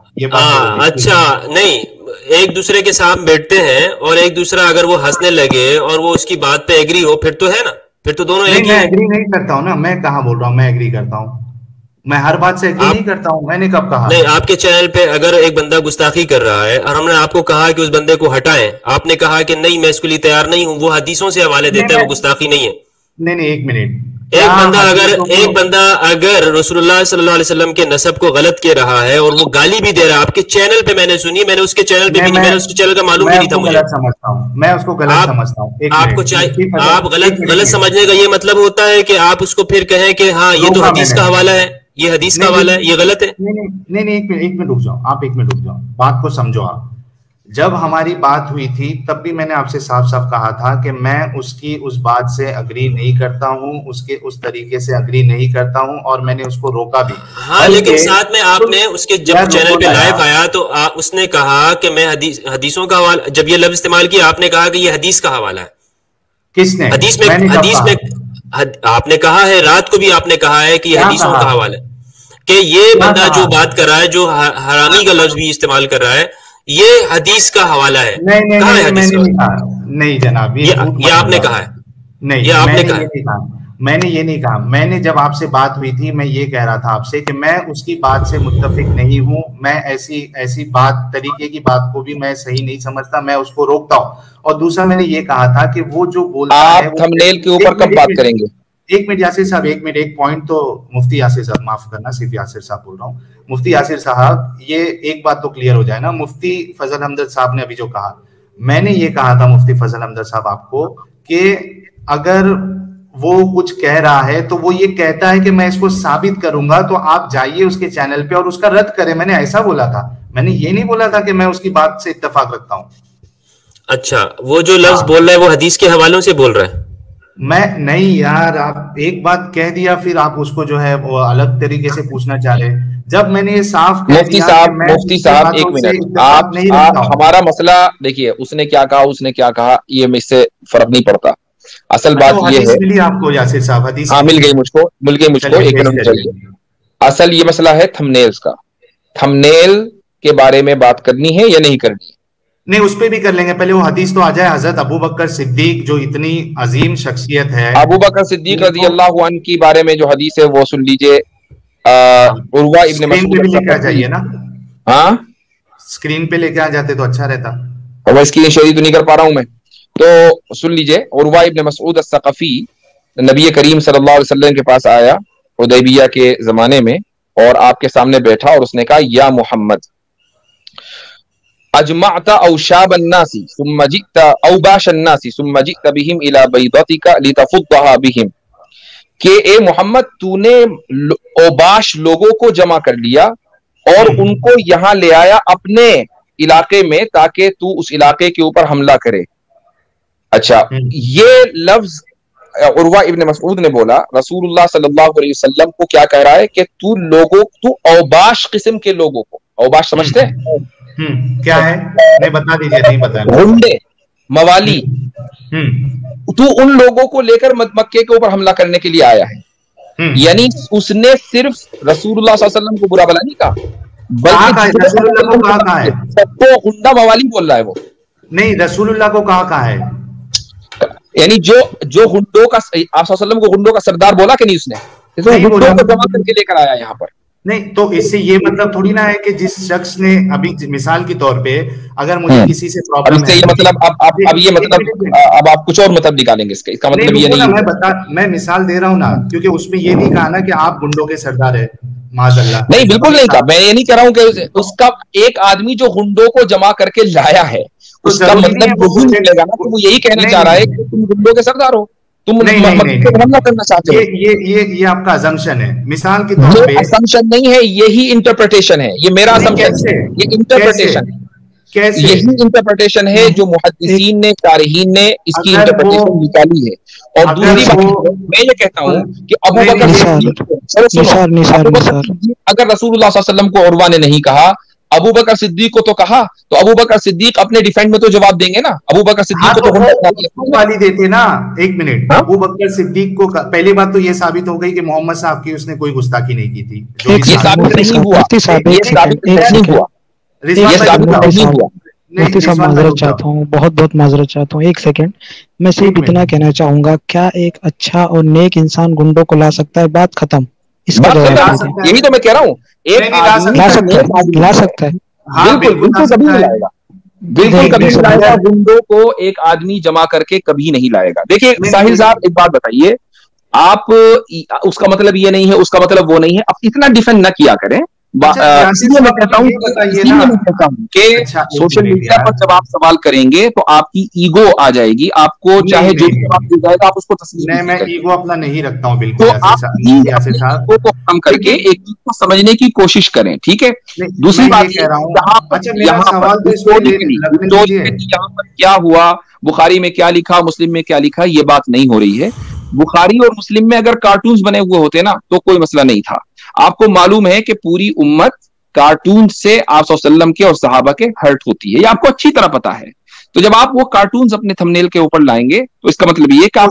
اچھا نہیں، ایک دوسرے کے ساتھ بیٹھتے ہیں اور ایک دوسرا اگر وہ ہنسنے لگے اور وہ اس کی بات پہ ایگری ہو پھر تو ہے نا، پھر تو دونوں ایک ہی ہیں. میں ایگری نہیں کرتا ہوں نا، میں کہاں بول رہا ہوں میں ایگری کرتا ہوں، میں ہر بات سے ایگری نہیں کرتا ہوں. میں نے کب کہا؟ نہیں، آپ کے چینل پہ اگر ایک بندہ گستاخی کر رہا ہے اور ہم نے آپ کو کہا کہ اس بندے کو ہٹائیں، آپ نے کہا کہ نہیں میں اس کے لیے تیار نہیں ہوں، وہ حدیثوں سے حوالے دیتا ہے، وہ گستاخی نہیں ہے. نہیں ایک منٹ. ایک بندہ اگر رسول اللہ صلی اللہ علیہ وسلم کے نسب کو غلط کہہ رہا ہے اور وہ گالی بھی دے رہا ہے آپ کے چینل پہ، میں نے سنی، میں نے اس کے چینل پہ بھی نہیں، میں نے اس کے چینل کا معلوم بھی نہیں تھا مجھے. میں اس کو غلط سمجھتا ہوں. آپ غلط سمجھنے کا یہ مطلب ہوتا ہے کہ آپ اس کو پھر کہیں کہ ہاں یہ تو حدیث کا حوالہ ہے، یہ حدیث کا حوالہ ہے، یہ غلط ہے. نہیں ایک منٹ رک جاؤ آپ، ایک منٹ رک جاؤ، بات کو سمجھو آپ. جب ہماری بات ہوئی تھی تب بھی میں نے آپ سے صاف صاف کہا تھا کہ میں اس کی اس بات سے اگری نہیں کرتا ہوں، اس کے اس طریقے سے اگری نہیں کرتا ہوں، اور میں نے اس کو روکا بھی. ہاں لیکن ساتھ میں آپ نے اس کے جب چینل پہ لائیو آیا تو اس نے کہا کہ میں حدیثوں کا حوالہ، جب یہ لفظ استعمال کیا آپ نے کہا کہ یہ حدیث کا حوالہ ہے. کس نے؟ حدیث میں آپ نے کہا ہے، رات کو بھی آپ نے کہا ہے کہ یہ حدیثوں کا حوالہ ہے، کہ یہ بندہ جو بات کر رہا ہے، جو حرامی کا لفظ بھی استعمال کر رہا ہے، یہ حدیث کا حوالہ ہے. نہیں جناب، یہ آپ نے کہا ہے. نہیں، یہ آپ نے کہا. میں نے یہ نہیں کہا. میں نے جب آپ سے بات ہوئی تھی میں یہ کہہ رہا تھا آپ سے کہ میں اس کی بات سے متفق نہیں ہوں، میں ایسی بات طریقے کی بات کو بھی میں صحیح نہیں سمجھتا، میں اس کو روکتا ہوں. اور دوسرا میں نے یہ کہا تھا کہ وہ جو بولتا ہے، آپ تھمبنیل کے اوپر کب بات کریں گے؟ ایک منٹ یاسر صاحب، ایک منٹ، ایک پوائنٹ تو مفتی یاسر صاحب، معاف کرنا صرف یاسر صاحب بول رہا ہوں. مفتی یاسر صاحب، یہ ایک بات تو کلیئر ہو جائے نا. مفتی فضل حمدرد صاحب نے ابھی جو کہا، میں نے یہ کہا تھا مفتی فضل حمدرد صاحب آپ کو کہ اگر وہ کچھ کہہ رہا ہے تو وہ یہ کہتا ہے کہ میں اس کو ثابت کروں گا، تو آپ جائیے اس کے چینل پہ اور اس کا رد کریں. میں نے ایسا بولا تھا، میں نے یہ نہیں بولا تھا کہ میں اس کی بات سے اتفاق رکھتا ہوں. اچھا، وہ جو لفظ بول رہا ہے وہ حدیث کے حوالوں سے بول رہا ہے. میں نہیں یار، آپ ایک بات کہہ دیا پھر آپ اس کو جو ہے وہ الگ طریقے سے پوچھنا چاہ رہے. جب میں نے یہ صاف مفتی صاحب ایک منٹ، آپ ہمارا مسئلہ دیکھیے، اس نے کیا کہا، اس نے کیا کہا، یہ مجھ سے فرق نہیں پڑتا. اصل بات یہ ہے، ملی آپ کو یاسر صاحب حدیث؟ ہاں مل گئی مجھ کو، ایک منٹ چلیے. اصل یہ مسئلہ ہے تھمبنیلز کا. تھمبنیل کے بارے میں بات کرنی ہے یا نہیں کرنی ہے؟ نہیں، اس پہ بھی کر لیں گے، پہلے وہ حدیث تو آ جائے. حضرت ابو بکر صدیق جو اتنی عظیم شخصیت ہے، ابو بکر صدیق رضی اللہ عنہ کی بارے میں جو حدیث ہے وہ سن لیجئے. عروہ ابن مسعود لے کے آ جائیے نا. ہاں اسکرین پہ لے کے آ جاتے تو اچھا رہتا. وہ اسکرین شیئر تو نہیں کر پا رہا ہوں میں، تو سن لیجئے. عروہ ابن مسعود الثقفی نبی کریم صلی اللہ علیہ وسلم کے پاس آیا حدیبیہ کے زمانے میں، اور آپ کے سامنے بیٹھا اور اس نے کہا یا محمد، اجمعت اوشاب الناس ثم جئت اوباش الناس ثم جئت بهم الى بيضتك لتفضها بهم، کہ اے محمد تو نے اوباش لوگوں کو جمع کر لیا اور ان کو یہاں لے آیا اپنے علاقے میں تاکہ تو اس علاقے کے اوپر حملہ کرے. اچھا، یہ لفظ عروہ ابن مسعود نے بولا، رسول اللہ صلی اللہ علیہ وسلم کو کیا کہہ رہا ہے کہ تو اوباش قسم کے لوگوں کو، اوباش سمجھتے ہیں کیا ہے؟ نہیں بتا دیجیے. نہیں بتا. غنڈے، موالی، تو ان لوگوں کو لے کر مکے کے اوپر حملہ کرنے کے لیے آیا ہے. یعنی اس نے صرف رسول اللہ صلی اللہ علیہ وسلم کو برا بلا نہیں کہا، بلکہ سب کو غنڈا موالی بول رہا ہے وہ. نہیں، رسول اللہ کو کہا ہے، یعنی جو غنڈوں کا، آپ صلی اللہ علیہ وسلم کو غنڈوں کا سردار بولا کہ نہیں، اس نے غنڈوں کو جمع کر کے لے کر آیا یہاں پر. نہیں تو اس سے یہ مطلب تھوڑی نہ ہے کہ جس شخص نے ابھی مثال کے طور پہ اگر مجھے کسی سے پرابلم ہے، اب آپ کچھ اور مطلب نکالیں گے اس کا مطلب یہ نہیں. میں مثال دے رہا ہوں نا، کیونکہ اس میں یہ نہیں کہا نا کہ آپ گنڈوں کے سردار ہیں، معاذ اللہ. نہیں بالکل نہیں کہا، میں یہ نہیں کہہ رہا ہوں کہ اس کا ایک آدمی جو گنڈوں کو جمع کر کے لایا ہے اس کا مطلب وہی نکلے گا نا. وہ یہی کہنا چاہ رہا ہے کہ تم گنڈوں کے سردار ہو، تم حملہ کرنا چاہتے ہو. یہ آپ کا assumption ہے. مثال کے طور پہ assumption نہیں ہے، یہی انٹرپریٹیشن ہے. یہ میرا assumption ہے، یہ انٹرپریٹیشن ہے. यही इंटरप्रिटेशन है जो मुहद्दिसीन ने, तारीहीन ने इसकी इंटरप्रिटेशन निकाली है। और दूसरी बात मैं ये कहता हूँ कि अबू बकर अगर रसूलुल्लाह सल्लल्लाहु अलैहि वसल्लम को उर्वा ने नहीं कहा, अबू बकर सिद्दीक को तो कहा, तो अबू बकर सिद्दीक अपने डिफेंड में तो जवाब देंगे ना। अबू बकर सिद्दीक को तो गाली देते ना। एक मिनट, अबू बकर सिद्दीक को पहली बात तो ये साबित हो गई कि मोहम्मद साहब की उसने कोई गुस्ताखी नहीं की थी। ये साबित नहीं हुआ, मुफ्ती साहब माजरत चाहता हूँ, बहुत बहुत माजरत चाहता हूँ। एक सेकंड, मैं सिर्फ इतना कहना चाहूंगा, क्या एक अच्छा और नेक इंसान गुंडों को ला सकता है? बात खत्म। इसका जवाब यही तो मैं कह रहा हूँ, एक ला सकता है। बिल्कुल बिल्कुल कभी नहीं लाएगा, बिल्कुल कभी नहीं लाएगा। गुंडों को एक आदमी जमा करके कभी नहीं लाएगा। देखिए साहिल साहब एक बात बताइए, आप उसका मतलब ये नहीं है, उसका मतलब वो नहीं है, आप इतना डिफेंड ना किया करें। इसलिए मैं कहता हूँ कि सोशल मीडिया पर जब आप सवाल करेंगे तो आपकी ईगो आ जाएगी, आपको चाहे जो जवाब दिया जाएगा आप उसको तस्लीम। मैं ईगो अपना नहीं रखता हूँ बिल्कुल। तो आप ईगो को कम करके एक चीज को समझने की कोशिश करें, ठीक है। दूसरी बात यहाँ पर क्या हुआ, बुखारी में क्या लिखा, मुस्लिम में क्या लिखा, ये बात नहीं हो रही है। बुखारी और मुस्लिम में अगर कार्टून्स बने हुए होते ना तो कोई मसला नहीं था। आपको मालूम है कि पूरी उम्मत कार्टून से आप सल्लल्लाहु अलैहि वसल्लम के और सहाबा के हर्ट होती है, ये आपको अच्छी तरह पता है। तो जब आप वो कार्टून्स अपने थंबनेल के ऊपर लाएंगे तो इसका मतलब ये कि आप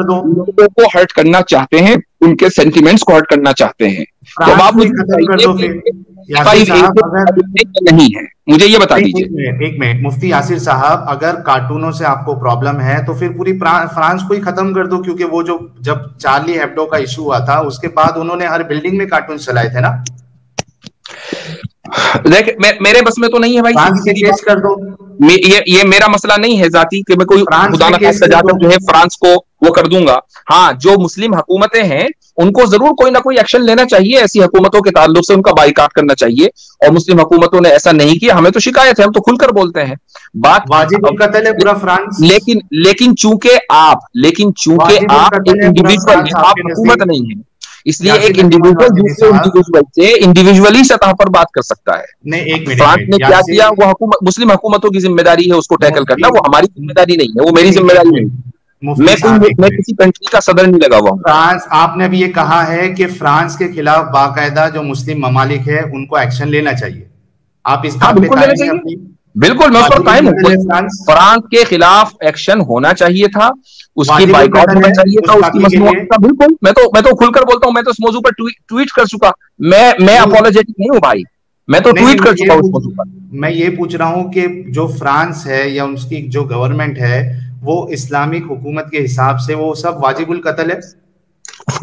लोगों को हर्ट करना चाहते हैं, उनके सेंटिमेंट्स को हर्ट करना चाहते हैं। जब आप नहीं है, मुझे ये बता दीजिए। एक मिनट मुफ्ती यासिर साहब, अगर कार्टूनों से आपको प्रॉब्लम है तो फिर पूरी फ्रांस को ही खत्म कर दो, क्योंकि वो जो जब चार्ली हेब्डो का इशू हुआ था उसके बाद उन्होंने हर बिल्डिंग में कार्टून चलाए थे ना। देख मेरे बस में तो नहीं है भाई, केस कर दो। ये मेरा मसला नहीं है जाती कि मैं कोई खुदा न खास्ता जाकर जो है फ्रांस को वो कर दूंगा। हाँ, जो मुस्लिम हुकूमतें हैं उनको जरूर कोई ना कोई एक्शन लेना चाहिए, ऐसी हुकूमतों के ताल्लुक से उनका बाइकाट करना चाहिए। और मुस्लिम हुकूमतों ने ऐसा नहीं किया, हमें तो शिकायत है, हम तो खुलकर बोलते हैं बात। वाजिब कत्ल है पूरा फ्रांस। लेकिन चूंकि आप एक इंडिविजुअल, आप हुकूमत नहीं है, इसलिए एक इंडिविजुअल दूसरे इंडिविजुअल से इंडिविजुअली सतह पर बात कर सकता है। फ्रांस ने क्या किया, वो मुस्लिम हुकूमतों की जिम्मेदारी है उसको टैकल करना, वो हमारी जिम्मेदारी नहीं है, वो मेरी जिम्मेदारी नहीं है। मैं किसी कंट्री का सदर नहीं लगा हुआ। फ्रांस, आपने भी ये कहा है कि फ्रांस के खिलाफ बाकायदा जो मुस्लिम ममालिक है उनको एक्शन लेना चाहिए, आप इस बात पे कायम हैं अपनी? बिल्कुल, मैं उस पर कायम हूं। फ्रांस के खिलाफ एक्शन होना चाहिए था, उसकी बाइकआउट होना चाहिए था, उसकी मसनूआत का। बिल्कुल, मैं तो खुलकर बोलता हूं, मैं तो इस मौजू पर ट्वीट कर चुका। मैं अपोलोजेटिक नहीं हूं भाई, मैं तो ट्वीट कर चुका उस मौजू पर। मैं ये पूछ रहा हूं कि जो फ्रांस है या उसकी जो गवर्नमेंट है वो इस्लामिक हुकूमत के हिसाब से वो सब वाजिबुल कत्ल है?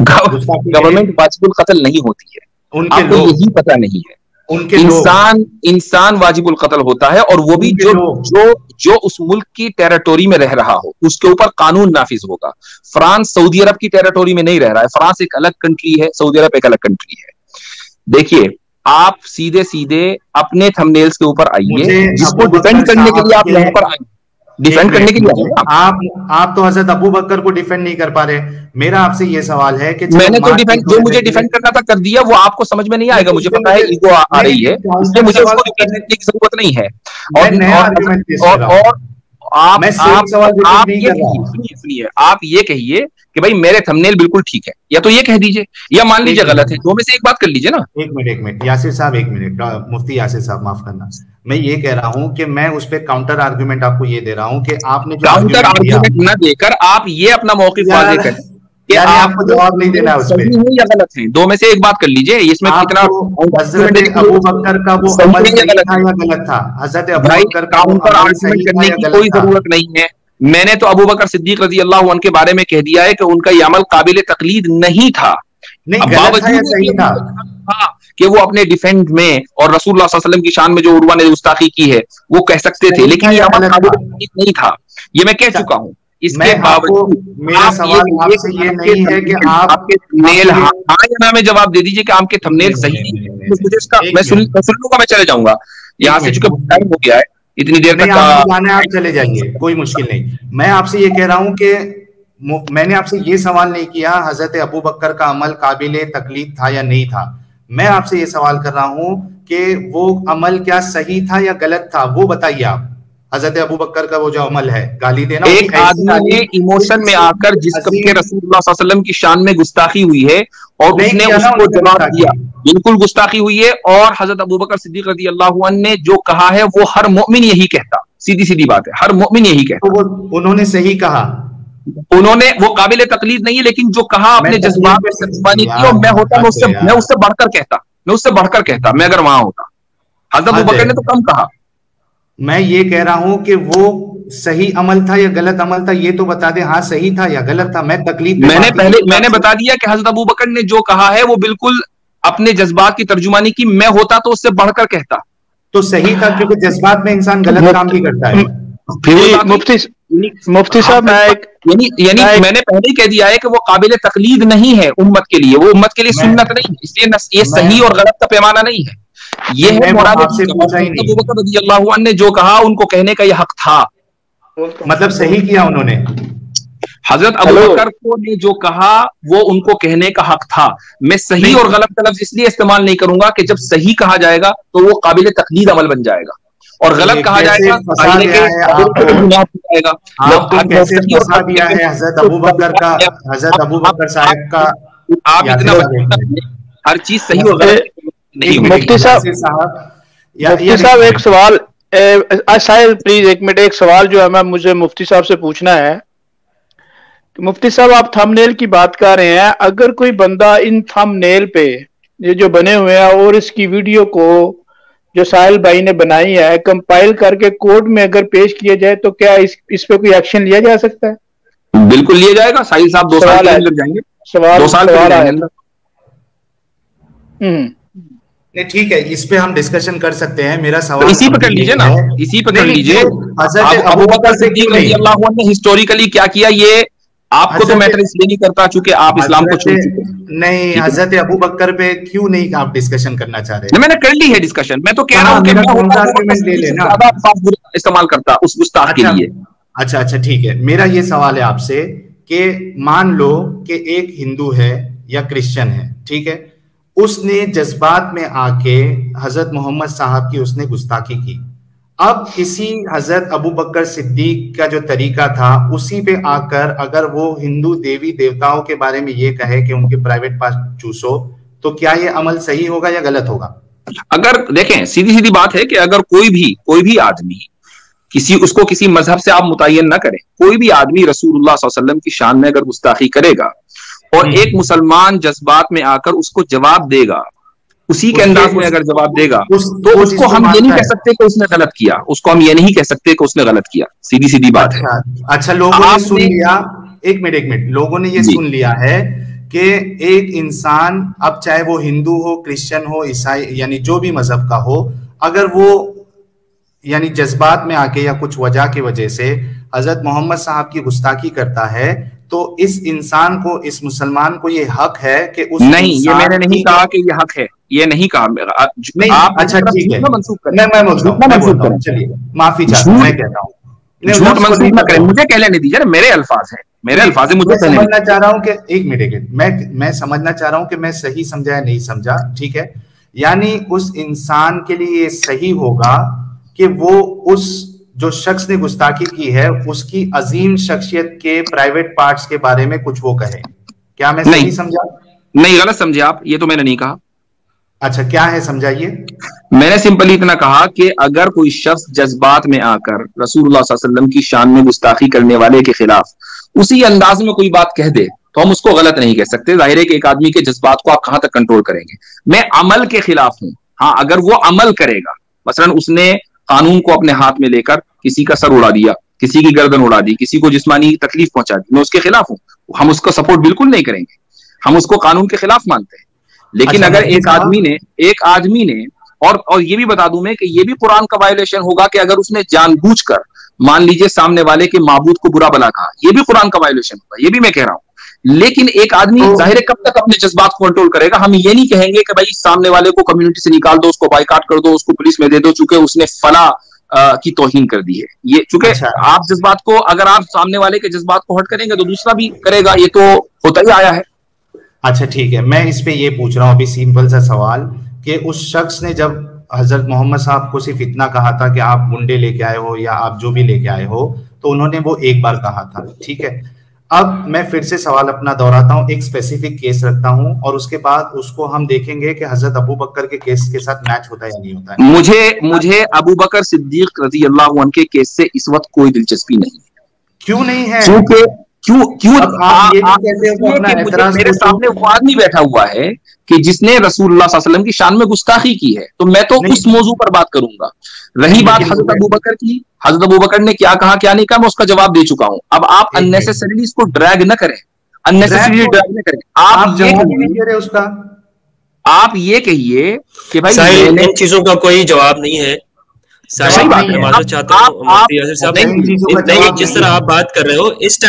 गवर्नमेंट वाजिबुल कत्ल नहीं होती है, उनके लोग, यही पता नहीं है। उनके इंसान वाजिबुल कत्ल होता है, और वो भी जो उस मुल्क की टेरिटोरी में रह रहा हो, उसके ऊपर कानून नाफिज होगा। फ्रांस सऊदी अरब की टेरिटोरी में नहीं रह रहा है, फ्रांस एक अलग कंट्री है, सऊदी अरब एक अलग कंट्री है। देखिए, आप सीधे सीधे अपने थंबनेल्स के ऊपर आइए, जिसको डिफेंड करने के लिए आप यहाँ पर आए, डिफेंड करने के लिए आप तो हजरत अबू बकर को डिफेंड नहीं कर पा रहे। मेरा आपसे ये सवाल है कि मैंने तो जो मुझे डिफेंड करना था कर दिया, वो आपको समझ में नहीं आएगा, मुझे पता है, ईगो आ रही है, इसलिए मुझे उसको डिफेंड करने की जरूरत नहीं है। और आप ये कहिए कि भाई मेरे थंबनेल बिल्कुल ठीक है, या तो ये कह दीजिए या मान लीजिए गलत है, दो में से एक बात कर लीजिए ना। एक मिनट यासिर साहब, एक मिनट, मुफ्ती यासिर साहब माफ करना, मैं ये कह रहा हूं कि मैं उस पे काउंटर आर्गुमेंट आपको ये दे रहा हूं कि आपने जो काउंटर आर्गुमेंट न देकर आप ये अपना मौक़िफ़ वाज़ेह करें कि आपको जवाब नहीं देना है उस पे, सही है या गलत है, दो में से एक बात कर लीजिए। इसमें कितना हज़रत अबू बकर का वो अमल सही था या गलत था? हज़रत अबू बकर का काउंटर आर्गुमेंट करने की कोई जरूरत नहीं है। मैंने तो अबू बकर सिद्दीक रज़ी अल्लाह अन्हु के बारे में कह दिया है कि उनका ये अमल काबिल तकलीद नहीं था, कि वो अपने डिफेंड में और रसूलुल्लाह सल्लल्लाहु अलैहि वसल्लम की शान में जो उर्वा ने गुस्ताखी की है वो कह सकते थे, लेकिन ये अमल काबिल तकलीद नहीं था, ये मैं कह चुका हूँ। इसके बावजूद मेरा सवाल आपसे ये नहीं है कि आपके थंबनेल हाँ या ना में जवाब दे दीजिए कि आपके थंबनेल सही है, मुझे इसका मैं सुन लूंगा, मैं चले जाऊंगा यहाँ से, चूंकि टाइम हो गया है, इतनी देर तक आप चले जाइए, कोई मुश्किल नहीं। मैं आपसे ये कह रहा हूँ कि मैंने आपसे ये सवाल नहीं किया हजरत अबू बकर का अमल काबिल तकलीद था या नहीं था, मैं आपसे ये सवाल कर रहा हूँ کہ وہ عمل کیا صحیح تھا یا غلط تھا، وہ بتائیے آپ. حضرت ابو بکر کا وہ جو عمل ہے گالی دینا، ایک آدمی نے ایموشن میں آ کر جس کے رسول اللہ صلی اللہ علیہ وسلم کی شان میں گستاخی ہوئی ہے اور اس نے اس کو جواب دیا، بالکل گستاخی ہوئی ہے. اور حضرت ابو بکر صدیق رضی اللہ عنہ نے جو کہا ہے وہ ہر مومن یہی کہتا، سیدھی سیدھی بات ہے، ہر مومن یہی کہتا. انہوں نے صحیح کہا، انہوں نے، وہ قابل تقلید نہیں ہے، لیکن جو کہا اپنے جذبات میں ترجمانی کی، اور میں ہوتا میں اس سے بڑھ کر کہتا، میں اس سے بڑھ کر کہتا، میں اگر وہاں ہوتا. حضرت ابو بکر نے تو کم کہا. میں یہ کہہ رہا ہوں کہ وہ صحیح عمل تھا یا غلط عمل تھا، یہ تو بتا دیں. ہاں صحیح تھا یا غلط تھا. میں تکلیف میں نے بتا دیا کہ حضرت ابو بکر نے جو کہا ہے وہ بالکل اپنے جذبات کی ترجمانی کی. میں ہوتا تو اس سے بڑھ کر کہتا. تو صحیح تھا، کیونکہ جذبات میں انسان غلط کام بھی کرتا ہے. مفتی صاحب یعنی میں نے پہلے ہی کہہ دیا ہے کہ وہ قابل تقلید نہیں ہے امت کے لیے، وہ امت کے لیے سنت نہیں، اس لیے یہ صحیح اور غلط کا پیمانہ نہیں ہے. یہ ہے مراد ابو بکر رضی اللہ عنہ نے جو کہا ان کو کہنے کا یہ حق تھا، مطلب صحیح کیا انہوں نے. حضرت ابو بکر کو نے جو کہا وہ ان کو کہنے کا حق تھا. میں صحیح اور غلط کا لفظ اس لیے استعمال نہیں کروں گا کہ جب صحیح کہا جائے گا تو وہ قابل تقلید عمل بن جائے گا، اور غلط کہا جائے گا حضرت ابو بکر کا، حضرت ابو بکر صاحب کا. آپ اتنا ہر چیز صحیح اور غلط نہیں. مفتی صاحب ایک سوال شاید پلیز ایک منٹ، ایک سوال جو ہے مجھے مفتی صاحب سے پوچھنا ہے. مفتی صاحب آپ تھم نیل کی بات کر رہے ہیں، اگر کوئی بندہ ان تھم نیل پہ یہ جو بنے ہوئے ہیں اور اس کی ویڈیو کو جو ساحل بھائی نے بنائی ہے کمپائل کر کے کورٹ میں اگر پیش کیا جائے تو کیا اس پہ کوئی ایکشن لیا جا سکتا ہے؟ بالکل لیا جائے گا. ساحل صاحب 2 سال لگ جائیں گے. 2 سال ٹھیک ہے، اس پہ ہم ڈسکشن کر سکتے ہیں. میرا سوال اسی پہ کر لیجئے نا، اسی پہ کر لیجئے. ابو بکر صدیق رضی اللہ عنہ نے ہسٹوریکلی کیا کیا، یہ آپ کو تو میٹر اس لیے نہیں کرتا چونکہ آپ اسلام کو چھوڑ چکے. نہیں، حضرت ابو بکر پہ کیوں نہیں آپ ڈسکشن کرنا چاہ رہے ہیں؟ میں نے کر لی ہے ڈسکشن. میں تو کہہ رہا ہوں کہ استعمال کرتا اس گستاخ کے لیے. اچھا ٹھیک ہے. میرا یہ سوال ہے آپ سے کہ مان لو کہ ایک ہندو ہے یا کرسچن ہے، ٹھیک ہے، اس نے جذبات میں آ کے حضرت محمد صاحب کی اس نے گستاخی کی. اب کسی حضرت ابو بکر صدیق کا جو طریقہ تھا اسی پہ آ کر اگر وہ ہندو دیوی دیوتاؤں کے بارے میں یہ کہے کہ ان کے پرائیویٹ پارٹ چوسو، تو کیا یہ عمل صحیح ہوگا یا غلط ہوگا؟ اگر دیکھیں سیدھی بات ہے کہ اگر کوئی بھی آدمی اس کو کسی مذہب سے آپ متعین نہ کریں، کوئی بھی آدمی رسول اللہ صلی اللہ علیہ وسلم کی شان میں اگر گستاخی کرے گا اور ایک مسلمان جذبات میں آ کر اس کو جواب دے گا، اسی کے انداز میں اگر جواب دے گا تو اس کو ہم یہ نہیں کہہ سکتے کہ اس نے غلط کیا، اس کو ہم یہ نہیں کہہ سکتے کہ اس نے غلط کیا. سیدھی بات ہے. اچھا لوگوں نے سن لیا، ایک منٹ، لوگوں نے یہ سن لیا ہے کہ ایک انسان اب چاہے وہ ہندو ہو، کرسچن ہو، عیسائی، یعنی جو بھی مذہب کا ہو، اگر وہ یعنی جذبات میں آ کے یا کچھ وجہ کی وجہ سے حضرت محمد صاحب کی گستاخی کرتا ہے تو اس انسان کو، اس مسلمان کو یہ حق ہے کہ اس نہیں، یہ میں نے نہیں کہا کہ یہ حق ہے، یہ نہیں کہا. اچھا ٹھیک ہے، میں چلیے معافی چاہتا ہوں، میں کہتا ہوں جھوٹ منسوخ نہ کریں، مجھے کہنے نہیں دیجیے، میرے الفاظ ہیں، میرے الفاظ ہیں. مجھے سمجھنا چاہ رہا ہوں کہ ایک منٹ، میں سمجھنا چاہ رہا ہوں کہ میں صحیح سمجھا یا نہیں سمجھا. ٹھیک ہے، یعنی اس انسان کے لیے یہ صحیح ہوگا کہ وہ اس جو شخص نے گستاخی کی ہے اس کی عظیم شخصیت کے پرائیویٹ پارٹس کے بارے میں کچھ وہ کہے. کیا میں صحیح سمجھا؟ نہیں، غلط سمجھے آپ، یہ تو میں نے نہیں کہا. اچھا کیا ہے سمجھائیے. میں نے سمپلی اتنا کہا کہ اگر کوئی شخص جذبات میں آ کر رسول اللہ صلی اللہ علیہ وسلم کی شان میں گستاخی کرنے والے کے خلاف اسی انداز میں کوئی بات کہہ دے تو ہم اس کو غلط نہیں کہہ سکتے. ظاہر ہے کہ ایک آدمی کے جذبات کو آپ کہاں تک کنٹرول کریں گے. میں عمل کے خلاف ہوں. ہاں اگر وہ عمل کرے گا، مثلا اس نے قانون کو اپنے ہاتھ میں لے کر کسی کا سر اڑا دیا، کسی کی گردن اڑا دی، کسی کو جسمانی تکلیف پہنچا دی، میں اس کے خلاف ہوں. ہم اس کو سپورٹ بالکل نہیں کریں گے، ہم اس کو قانون کے خلاف مانتے ہیں. لیکن اگر ایک آدمی نے اور یہ بھی بتا دوں میں کہ یہ بھی قرآن کا وائلیشن ہوگا کہ اگر اس نے جان بوجھ کر مان لیجئے سامنے والے کے معبود کو برا بلا کہا، یہ بھی قرآن کا وائلیشن ہوگا، یہ بھی میں کہہ رہا ہوں. لیکن ایک آدمی ظاہر کب تک اپنے جذبات کو کنٹرول کرے گا؟ ہم یہ نہیں کہیں گے کہ بھائی سامنے والے کو کمیونٹی سے نکال دو، اس کو بائیکاٹ کر دو، اس کو پولیس میں دے دو چونکہ اس نے فلاں کی توہین کر دی ہے. یہ چونکہ آپ جذبات کو، اگر آپ سامنے والے کے جذبات کو ہرٹ کریں گے تو دوسرا بھی کرے گا، یہ تو ہوتا ہی آیا ہے. اچھا ٹھیک ہے، میں اس پہ یہ پوچھ رہا ہوں ابھی سمپل سا سوال کہ اس شخص نے جب हजरत मोहम्मद साहब को सिर्फ इतना कहा था कि आप गुंडे लेके आए हो या आप जो भी लेके आए हो, तो उन्होंने वो एक बार कहा था, ठीक है। अब मैं फिर से सवाल अपना दोहराता हूँ, एक स्पेसिफिक केस रखता हूँ और उसके बाद उसको हम देखेंगे कि हजरत अबू बकर के केस के साथ मैच होता है या नहीं होता है। मुझे अबू बकर सिद्दीक रज़ी अल्लाह अन्हु के केस से इस वक्त कोई दिलचस्पी नहीं है। क्यों नहीं है? क्यों मेरे सामने वो आदमी बैठा हुआ है कि जिसने रसूलुल्लाह सल्लल्लाहु अलैहि वसल्लम की शान में गुस्ताखी की है, तो मैं तो उस मौजू पर बात करूंगा। रही बात हजरत अबू बकर की, हजरत अबू बकर ने क्या कहा क्या नहीं कहा, मैं उसका जवाब दे चुका हूं। अब आप अननेसेसरीली इसको ड्रैग न करें, अननेसेसरीली ड्रैग न करें। आप ये कहिए कि भाई इन चीजों का कोई जवाब नहीं है। सही बात है, माजरत चाहता हूं, जिस तरह आप बात कर रहे हो इस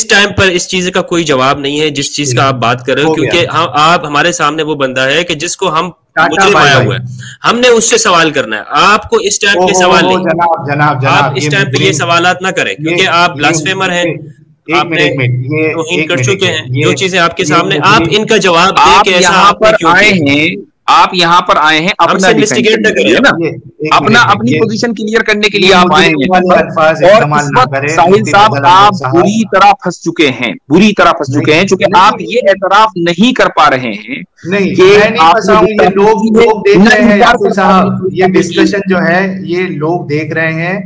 टाइम पर इस चीज का कोई जवाब नहीं है जिस चीज का आप बात कर रहे हो, क्योंकि आप हमारे सामने वो बंदा है कि जिसको हम मुझे आया हुआ है, हमने उससे सवाल करना है। आपको इस टाइम पे सवाल नहीं, आप इस टाइम पे ये सवालात ना करें, क्योंकि आप ब्लास्फेमर हैं, आपने तौहीन कर चुके हैं। जो चीजें आपके सामने, आप इनका जवाब दे के ऐसा आप यहाँ पर आए हैं अपना इन्वेस्टिगेट करिए ना, अपनी पोजीशन क्लियर करने के लिए आप आए हैं। और साहिल साहब आप बुरी तरह फंस चुके हैं, क्योंकि आप ये एतराफ नहीं कर पा रहे हैं कि लोग देख रहे हैं साहब, ये डिस्कशन जो है ये लोग देख रहे हैं,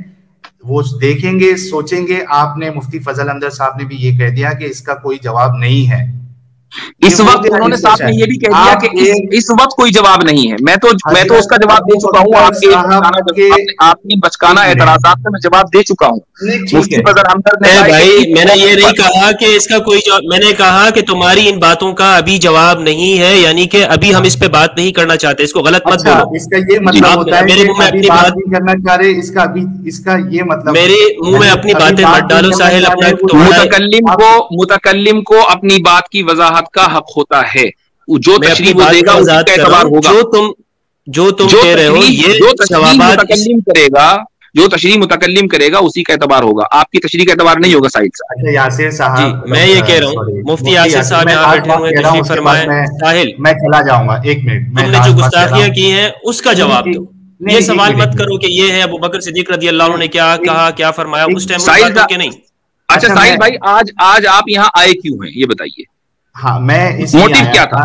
वो देखेंगे, सोचेंगे। आपने मुफ्ती फजल अहमद साहब ने भी ये कह दिया कि इसका कोई जवाब नहीं है। इस वक्त उन्होंने साथ में ये भी कह दिया कि इस वक्त कोई जवाब नहीं है। मैं तो उसका जवाब दे चुका हूँ। आपकी बचकाना एतराज़ात से मैं जवाब दे चुका हूँ। मुफ्ती फजल हमदर्द ने भाई, मैंने ये नहीं कहा कि इसका कोई जवाब, मैंने कहा कि तुम्हारी इन बातों का अभी जवाब नहीं है, यानी कि अभी हम इस पे बात नहीं करना चाहते। इसको गलत मत बोलो। इसका ये मतलब होता है मेरे मुंह में अपनी बात नहीं करना चाह रहे, इसका ये मतलब मेरे मुंह में अपनी बातें मत डालो साहिल। मुतकल्लिम को अपनी बात की वजाहत का हक होता है, जो तशरीह वो देगा उसका एतबार होगा। जो तुम कह रहे हो, ये जो तशरीह मुतकल्लिम करेगा उसी का एतबार होगा, आपकी तशरीह का एतबार नहीं होगा। साहिल साहब, अच्छा यासिर साहब, मैं ये कह रहा हूँ, मुफ्ती यासिर साहब यहाँ बैठे हुए, तशरीफ फरमाएं। साहिल, मैं चला जाऊंगा, एक मिनट। तुमने जो गुस्ताखियां की हैं उसका जवाब दो। ये सवाल मत करो कि ये है अबू बकर सिद्दीक रज़ी अल्लाह अन्हु ने क्या कहा, क्या फरमाया उस टाइम के नहीं। अच्छा साहिल भाई, आज आप यहाँ आए क्यों हैं ये बताइए। हाँ, मैं मोटिव क्या था?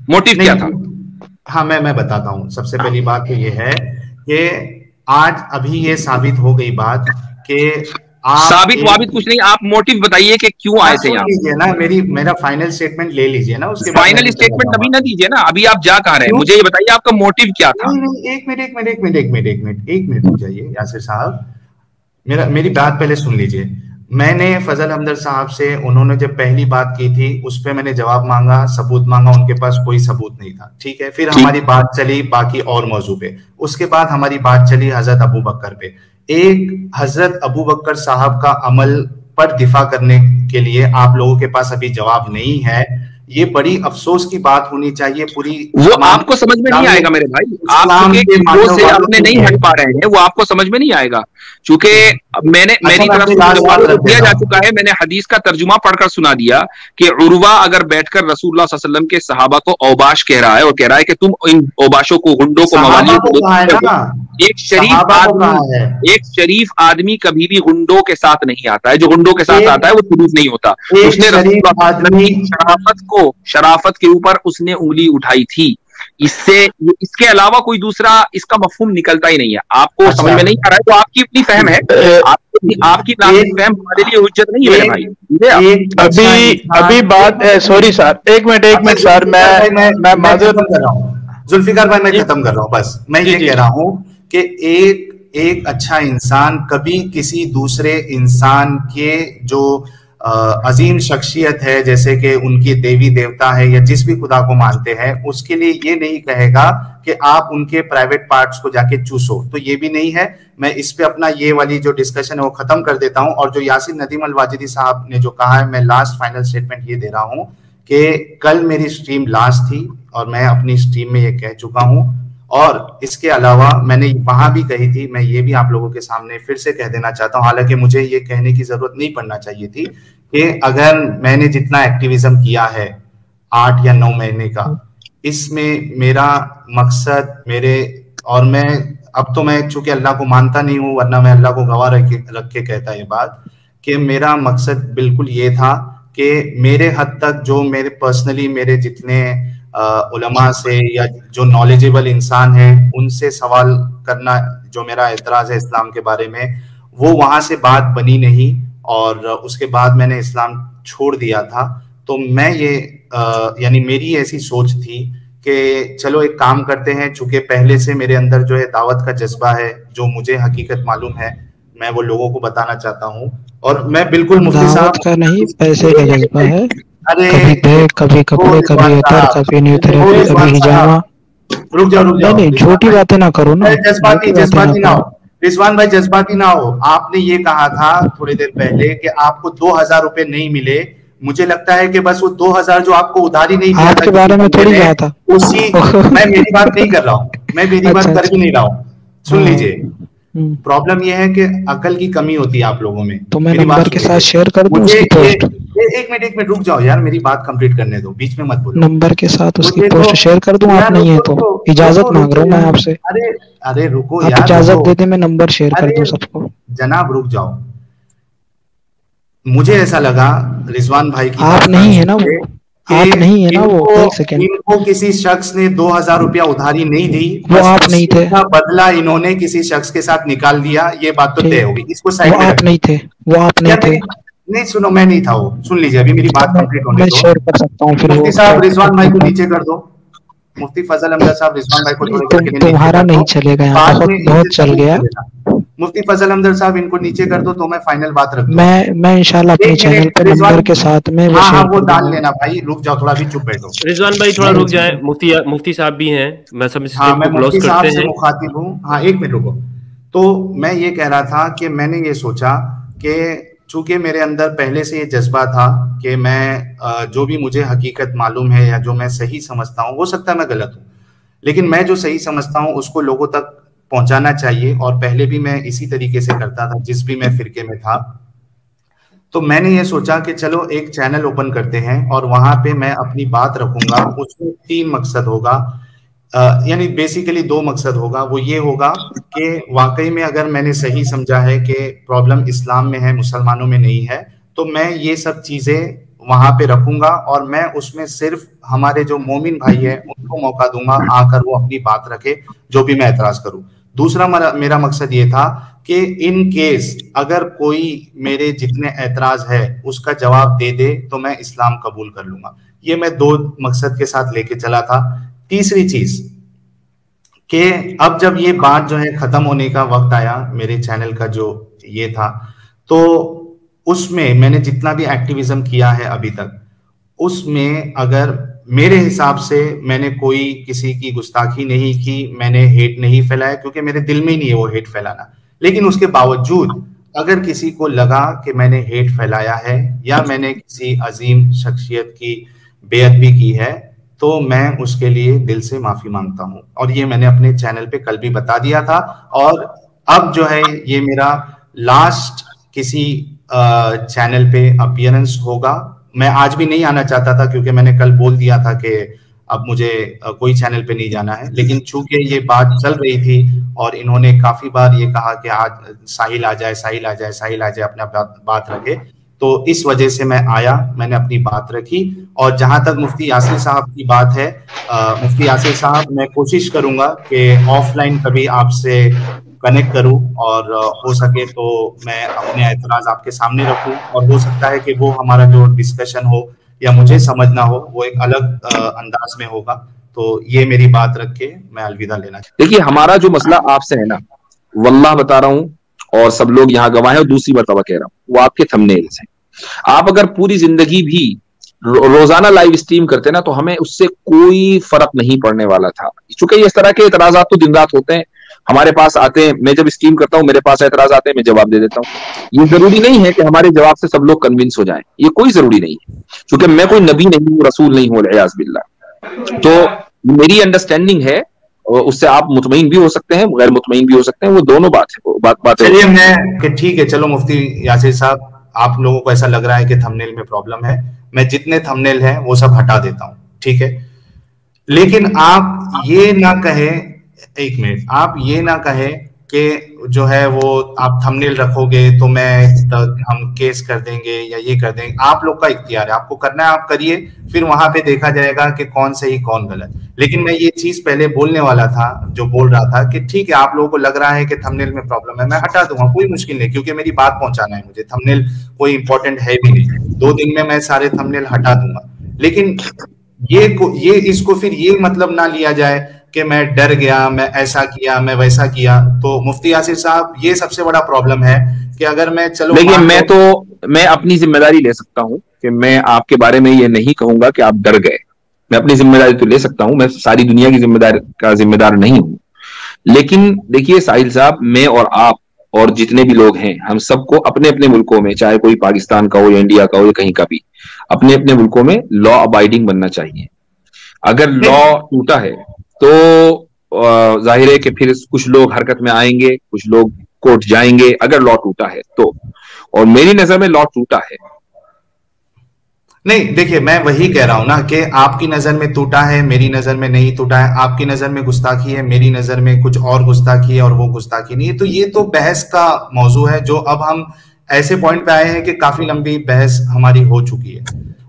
मोटिव क्या था? हाँ, मैं बताता हूँ। सबसे पहली बात तो ये है कि आज अभी ये साबित हो गई बात कि साबित कुछ नहीं, आप मोटिव बताइए कि क्यों आए थे यहाँ। लीजिए ना, मेरा फाइनल स्टेटमेंट ले लीजिए ना, उसके फाइनल स्टेटमेंट अभी ना दीजिए ना, अभी आप जा कहाँ रहे हैं, मुझे ये बताइए आपका मोटिव क्या था। एक मिनट रुक जाइए यासिर साहब, मेरी बात पहले सुन लीजिए। मैंने फजल हमदर्द साहब से, उन्होंने जब पहली बात की थी उस पे मैंने जवाब मांगा, सबूत मांगा, उनके पास कोई सबूत नहीं था, ठीक है। फिर हमारी बात चली बाकी और मौजू पे, उसके बाद हमारी बात चली हजरत अबू बकर पे। एक हजरत अबू बकर साहब का अमल पर दिफा करने के लिए आप लोगों के पास अभी जवाब नहीं है। ये बड़ी अफसोस की बात होनी चाहिए। पूरी वो आपको समझ में नहीं आएगा मेरे भाई, आप से अपने नहीं हट पा रहे हैं, वो आपको समझ में नहीं आएगा, क्योंकि मेरी तरफ से जवाब दिया जा चुका है। मैंने हदीस का तर्जुमा पढ़कर सुना दिया कि उर्वा अगर बैठकर रसूलुल्लाह सल्लल्लाहु अलैहि वसल्लम के सहाबा को औबाश कह रहा है और कह रहा है कि तुम इन औबाशों को, गुंडों को, मवालियों को, एक शरीफ आदमी कभी भी गुंडों के साथ नहीं आता है। जो गुंडों के साथ आता है वो शरीफ नहीं होता। उसने रसूलुल्लाह सल्लल्लाहु अलैहि वसल्लम की शराफत के ऊपर उसने उंगली उठाई थी। इसके अलावा कोई दूसरा इसका मफहूम निकलता ही नहीं है। आपको समझ में नहीं आ रहा है तो आपकी अपनी फहम है, आपकी फहम हमारे लिए हुज्जत नहीं है मेरे भाई। अभी बात, सॉरी सर, एक मिनट सर, मैं माजूद कर रहा हूँ। जुल्फिकार भाई, मैं खत्म कर रहा हूँ, बस मैं ये कह रहा हूँ कि एक अच्छा इंसान कभी किसी दूसरे इंसान के जो अजीम शख्सियत है, जैसे कि उनकी देवी देवता है या जिस भी खुदा को मानते हैं, उसके लिए ये नहीं कहेगा कि आप उनके प्राइवेट पार्ट्स को जाके चूसो। तो ये भी नहीं है। मैं इस पे अपना ये वाली जो डिस्कशन है वो खत्म कर देता हूं। और जो यासिर नदीम अल वाजिदी साहब ने जो कहा है, मैं लास्ट फाइनल स्टेटमेंट ये दे रहा हूं कि कल मेरी स्ट्रीम लास्ट थी और मैं अपनी स्ट्रीम में ये कह चुका हूं, और इसके अलावा मैंने वहां भी कही थी, मैं ये भी आप लोगों के सामने फिर से कह देना चाहता हूं, हालांकि मुझे ये कहने की जरूरत नहीं पड़ना चाहिए थी, कि अगर मैंने जितना एक्टिविज्म किया है 8 या 9 महीने का, इसमें मेरा मकसद, मेरे और मैं अब तो मैं चूंकि अल्लाह को मानता नहीं हूँ, वरना मैं अल्लाह को गवाह रख के कहता ये बात कि मेरा मकसद बिल्कुल ये था कि मेरे हद तक जो मेरे पर्सनली मेरे जितने उलमा से या जो नॉलेजेबल इंसान है उनसे सवाल करना, जो मेरा एतराज है इस्लाम के बारे में, वो वहां से बात बनी नहीं और उसके बाद मैंने इस्लाम छोड़ दिया था। तो मैं ये यानी मेरी ऐसी सोच थी कि चलो एक काम करते हैं, चूंकि पहले से मेरे अंदर जो है दावत का जज्बा है, जो मुझे हकीकत मालूम है मैं वो लोगों को बताना चाहता हूँ। और मैं बिल्कुल मुफ्ती साहब का नहीं, पैसे का जज्बा है। कभी बैग, कभी कपड़े, कभी अतर, कभी न्यू थेरेपी, कभी हिजामा। रुक जाओ नहीं, छोटी बातें ना करो ना, जज्बाती ना हो रिजवान भाई, जज्बाती ना हो। आपने ये कहा था थोड़ी देर पहले कि आपको 2000 रुपए नहीं मिले। मुझे लगता है कि बस वो 2000 जो आपको उधारी नहीं दिया आपके बारे में थोड़ी कहा था उसी मैं मेरी बात नहीं कर रहा हूँ, मैं मेरी बात कर भी नहीं रहा हूँ। सुन लीजिए, प्रॉब्लम ये है कि अकल की कमी होती है आप लोगों में। तो मैं नंबर के साथ शेयर कर दूं उसकी पोस्ट। एक मिनट रुक जाओ यार, मेरी बात कंप्लीट करने दो, बीच में मत बोलो। नंबर के साथ उसकी पोस्ट शेयर कर दूं? आप नहीं है तो इजाजत मांग रहा हूँ मैं आपसे। अरे रुको यार, इजाजत दे दे, मैं नंबर शेयर कर दूं सबको। जनाब रुक जाओ, मुझे ऐसा लगा रिजवान भाई की आप नहीं है ना वो, आप नहीं है ना वो। एक सेकंड, इनको किसी शख्स ने 2000 रुपया उधारी नहीं दी, वो आप नहीं थे। बदला इन्होंने किसी शख्स के साथ निकाल दिया, ये बात तो तय होगी। इसको साइड में आप नहीं थे, वो आप नहीं थे। नहीं सुनो, मैं नहीं था वो। सुन लीजिए, अभी मेरी बात कंप्लीट होने दो। मैं शेयर कर सकता हूं फिर। मुफ्ती साहब रिजवान भाई को नीचे कर दो। मुफ्ती फजल अहमद साहब रिजवान भाई को तुम्हारा नहीं चलेगा यहाँ, बहुत चल गया। मुफ्ती फजल अहमद साहब इनको नीचे कर दो तो मैं फाइनल बात रख दूं। मैं इंशाल्लाह अपने चैनल पे नंबर के साथ में वो डाल लेना भाई। रुक जाओ थोड़ा, भी चुप बैठो। रिजवान भाई थोड़ा रुक जाए, मुफ्ती साहब भी हैं, मैं मुफ्ती साहब से मुखातिब हूँ। हाँ एक मिनट रुको। तो मैं ये कह रहा था कि मैंने ये सोचा कि चूंकि मेरे अंदर पहले से ये जज्बा था कि मैं जो भी मुझे हकीकत मालूम है या जो मैं सही समझता हूँ, हो सकता है मैं गलत हूँ, लेकिन मैं जो सही समझता हूँ उसको लोगों तक पहुंचाना चाहिए। और पहले भी मैं इसी तरीके से करता था जिस भी मैं फिरके में था। तो मैंने ये सोचा कि चलो एक चैनल ओपन करते हैं और वहां पे मैं अपनी बात रखूंगा। उसमें 3 मकसद होगा, यानी बेसिकली 2 मकसद होगा। वो ये होगा कि वाकई में अगर मैंने सही समझा है कि प्रॉब्लम इस्लाम में है, मुसलमानों में नहीं है, तो मैं ये सब चीजें वहां पे रखूंगा और मैं उसमें सिर्फ हमारे जो मोमिन भाई है उनको मौका दूंगा आकर वो अपनी बात रखे, जो भी मैं एतराज करूं। दूसरा मेरा मकसद ये था कि इन केस अगर कोई मेरे जितने एतराज है उसका जवाब दे दे तो मैं इस्लाम कबूल कर लूंगा। ये मैं 2 मकसद के साथ लेके चला था। तीसरी चीज कि अब जब ये बात जो है खत्म होने का वक्त आया, मेरे चैनल का जो ये था, तो उसमें मैंने जितना भी एक्टिविज्म किया है अभी तक, उसमें अगर मेरे हिसाब से मैंने कोई किसी की गुस्ताखी नहीं की, मैंने हेट नहीं फैलाया, क्योंकि मेरे दिल में ही नहीं है वो हेट फैलाना। लेकिन उसके बावजूद अगर किसी को लगा कि मैंने हेट फैलाया है या मैंने किसी अजीम शख्सियत की बेअदबी की है, तो मैं उसके लिए दिल से माफी मांगता हूं। और ये मैंने अपने चैनल पे कल भी बता दिया था। और अब जो है ये मेरा लास्ट किसी चैनल पे अपीयरेंस होगा। मैं आज भी नहीं आना चाहता था क्योंकि मैंने कल बोल दिया था कि अब मुझे कोई चैनल पे नहीं जाना है, लेकिन चूंकि ये बात चल रही थी और इन्होंने काफी बार ये कहा कि आज साहिल आ जाए, साहिल आ जाए, साहिल आ जाए, अपना बात रखे, तो इस वजह से मैं आया, मैंने अपनी बात रखी। और जहां तक मुफ्ती यासिर साहब की बात है, मुफ्ती यासिर साहब, मैं कोशिश करूंगा कि ऑफलाइन कभी आपसे कनेक्ट करूं और हो सके तो मैं अपने एतराज आपके सामने रखूं, और हो सकता है कि वो हमारा जो डिस्कशन हो या मुझे समझना हो वो एक अलग अंदाज में होगा। तो ये मेरी बात रख के मैं अलविदा लेना। देखिए, हमारा जो मसला आपसे है ना, वल्लाह बता रहा हूं और सब लोग यहाँ गवाह हैं और दूसरी मर्तबा कह रहा हूं, वो आपके थंबनेल्स हैं। आप अगर पूरी जिंदगी भी रोजाना लाइव स्ट्रीम करते ना तो हमें उससे कोई फर्क नहीं पड़ने वाला था। चूंकि इस तरह के एतराजात तो दिन रात होते हैं, हमारे पास आते हैं, मैं जब स्ट्रीम करता हूं मेरे पास एतराज आते हैं, मैं जवाब दे देता हूं। ये जरूरी नहीं है कि हमारे जवाब से सब लोग कन्विंस हो जाएं, ये कोई जरूरी नहीं है, क्योंकि मैं कोई नबी नहीं हूं, रसूल नहीं हूं, अलियाज़ बिल्लाह। तो मेरी अंडरस्टैंडिंग है, उससे आप मुतमईन भी हो सकते हैं, गैर मुतमईन भी हो सकते हैं, वो दोनों बात है। चलिए मैं ठीक है, चलो मुफ्ती यासिर साहब, आप लोगों को ऐसा लग रहा है कि थंबनेल में प्रॉब्लम है, मैं जितने थंबनेल हैं वो सब हटा देता हूं, ठीक है। लेकिन आप ये ना कहें, एक मिनट, आप ये ना कहे कि जो है वो आप थंबनेल रखोगे तो हम केस कर देंगे या ये कर देंगे। आप लोग का इख्तियार है, आपको करना है आप करिए, फिर वहां पे देखा जाएगा कि कौन सही कौन गलत। लेकिन मैं ये चीज पहले बोलने वाला था, जो बोल रहा था कि ठीक है आप लोगों को लग रहा है कि थंबनेल में प्रॉब्लम है, मैं हटा दूंगा, कोई मुश्किल नहीं, क्योंकि मेरी बात पहुंचाना है मुझे, थंबनेल कोई इंपॉर्टेंट है भी नहीं, 2 दिन में मैं सारे थंबनेल हटा दूंगा। लेकिन ये इसको फिर ये मतलब ना लिया जाए कि मैं डर गया, मैं ऐसा किया, मैं वैसा किया। तो मुफ्ती यासिर साहब, ये सबसे बड़ा प्रॉब्लम है कि अगर मैं चलो देखिए मैं अपनी जिम्मेदारी ले सकता हूं कि मैं आपके बारे में ये नहीं कहूंगा कि आप डर गए, मैं अपनी जिम्मेदारी तो ले सकता हूं, मैं सारी दुनिया की जिम्मेदार नहीं हूं। लेकिन देखिए साहिल साहब, मैं और आप और जितने भी लोग हैं, हम सबको अपने अपने मुल्कों में, चाहे कोई पाकिस्तान का हो या इंडिया का हो या कहीं का भी, अपने अपने मुल्कों में लॉ अबाइडिंग बनना चाहिए। अगर लॉ टूटा है तो जाहिर है कि फिर कुछ लोग हरकत में आएंगे, कुछ लोग कोर्ट जाएंगे, अगर लॉ टूटा है तो। और मेरी नजर में लॉ टूटा है। नहीं, देखिए मैं वही कह रहा हूं ना कि आपकी नजर में टूटा है, मेरी नजर में नहीं टूटा है, आपकी नजर में गुस्ताखी है, मेरी नजर में कुछ और गुस्ताखी है और वो गुस्ताखी नहीं है। तो ये तो बहस का मौजू है, जो अब हम ऐसे पॉइंट पे आए हैं कि काफी लंबी बहस हमारी हो चुकी है।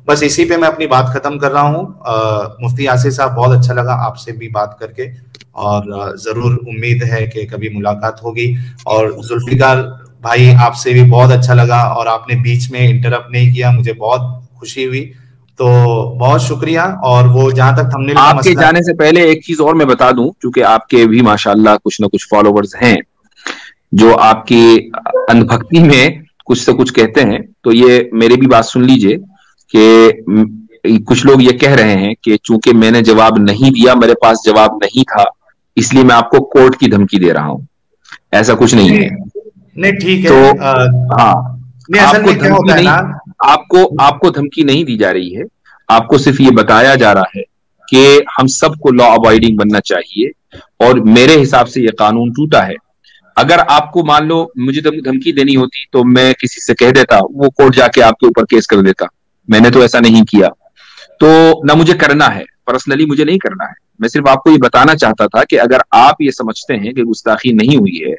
बस इसी पे मैं अपनी बात खत्म कर रहा हूँ। मुफ्ती यासिर साहब, बहुत अच्छा लगा आपसे भी बात करके, और जरूर उम्मीद है कि कभी मुलाकात होगी। और जुल्फिकार भाई, आपसे भी बहुत अच्छा लगा, और आपने बीच में इंटरप्ट नहीं किया, मुझे बहुत खुशी हुई, तो बहुत शुक्रिया। और वो जहां तक थंबनेल का आपके जाने से पहले एक चीज और मैं बता दूं, क्योंकि आपके भी माशाल्लाह कुछ ना कुछ फॉलोवर्स हैं जो आपकी अंधभक्ति में कुछ से कुछ कहते हैं। तो ये मेरी भी बात सुन लीजिए कि कुछ लोग ये कह रहे हैं कि चूंकि मैंने जवाब नहीं दिया, मेरे पास जवाब नहीं था, इसलिए मैं आपको कोर्ट की धमकी दे रहा हूं। ऐसा कुछ नहीं है। नहीं, ठीक है। तो हाँ, आपको धमकी नहीं, आपको धमकी नहीं दी जा रही है, आपको सिर्फ ये बताया जा रहा है कि हम सबको लॉ अवॉइडिंग बनना चाहिए, और मेरे हिसाब से ये कानून टूटा है। अगर आपको मान लो मुझे धमकी देनी होती तो मैं किसी से कह देता, वो कोर्ट जाके आपके ऊपर केस कर देता। मैंने तो ऐसा नहीं किया, तो ना मुझे करना है, पर्सनली मुझे नहीं करना है। मैं सिर्फ आपको ये बताना चाहता था कि अगर आप ये समझते हैं कि गुस्ताखी नहीं हुई है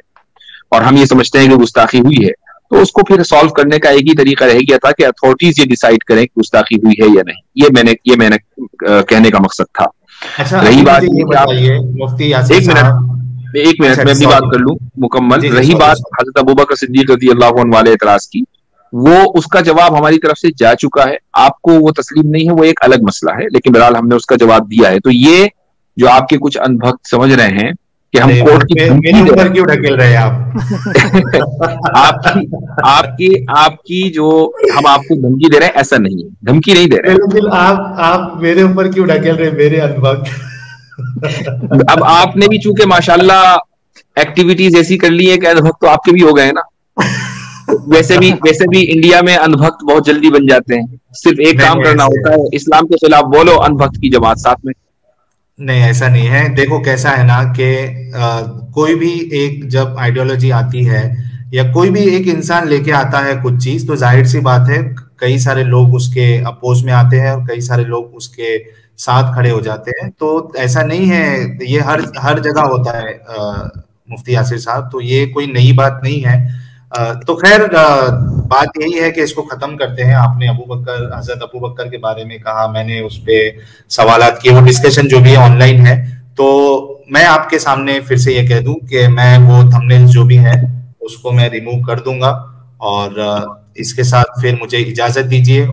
और हम ये समझते हैं कि गुस्ताखी हुई है, तो उसको फिर सॉल्व करने का एक ही तरीका रह गया था कि अथॉरिटीज ये डिसाइड करें कि गुस्ताखी हुई है या नहीं। ये मैंने कहने का मकसद था। अच्छा, रही बात मुफ्ती यासिर साहब, एक मिनट मैं अपनी बात कर लूं मुकम्मल। रही बात हजरत अबू बकर सिद्दीक रज़ियल्लाहु अन्हु वाले एतराज की, वो उसका जवाब हमारी तरफ से जा चुका है। आपको वो तस्लीम नहीं है, वो एक अलग मसला है, लेकिन बहरहाल हमने उसका जवाब दिया है। तो ये जो आपके कुछ अनभक्त समझ रहे हैं कि हम कोर्ट की मेरे ऊपर क्यों ढकेल रहे हैं आप? आपकी जो हम आपको धमकी दे रहे हैं, ऐसा नहीं है, धमकी नहीं दे रहे हैं। आप मेरे ऊपर क्यों ढकेल रहे हैं, मेरे अनभक्त? अब आपने भी चूंकि माशाल्लाह एक्टिविटीज ऐसी कर ली है कि अनभक्त तो आपके भी हो गए ना। वैसे भी इंडिया में अनभक्त बहुत जल्दी बन जाते हैं, सिर्फ एक काम करना होता है, इस्लाम के खिलाफ बोलो, अनभक्त की जमात साथ में। नहीं, ऐसा नहीं है। देखो कैसा है ना कि कोई भी एक जब आइडियोलॉजी आती है या कोई भी एक इंसान लेके आता है कुछ चीज, तो जाहिर सी बात है कई सारे लोग उसके अपोज में आते हैं और कई सारे लोग उसके साथ खड़े हो जाते हैं। तो ऐसा नहीं है, ये हर जगह होता है मुफ्ती यासिर साहब, तो ये कोई नई बात नहीं है। तो खैर बात यही है कि इसको खत्म करते हैं। आपने हजरत अबू बकर के बारे में कहा, मैंने उस पर सवालात किए, वो डिस्कशन जो भी है ऑनलाइन है। तो मैं आपके सामने फिर से ये कह दूं कि मैं वो थंबनेल जो भी है उसको मैं रिमूव कर दूंगा, और इसके साथ फिर मुझे इजाजत दीजिए।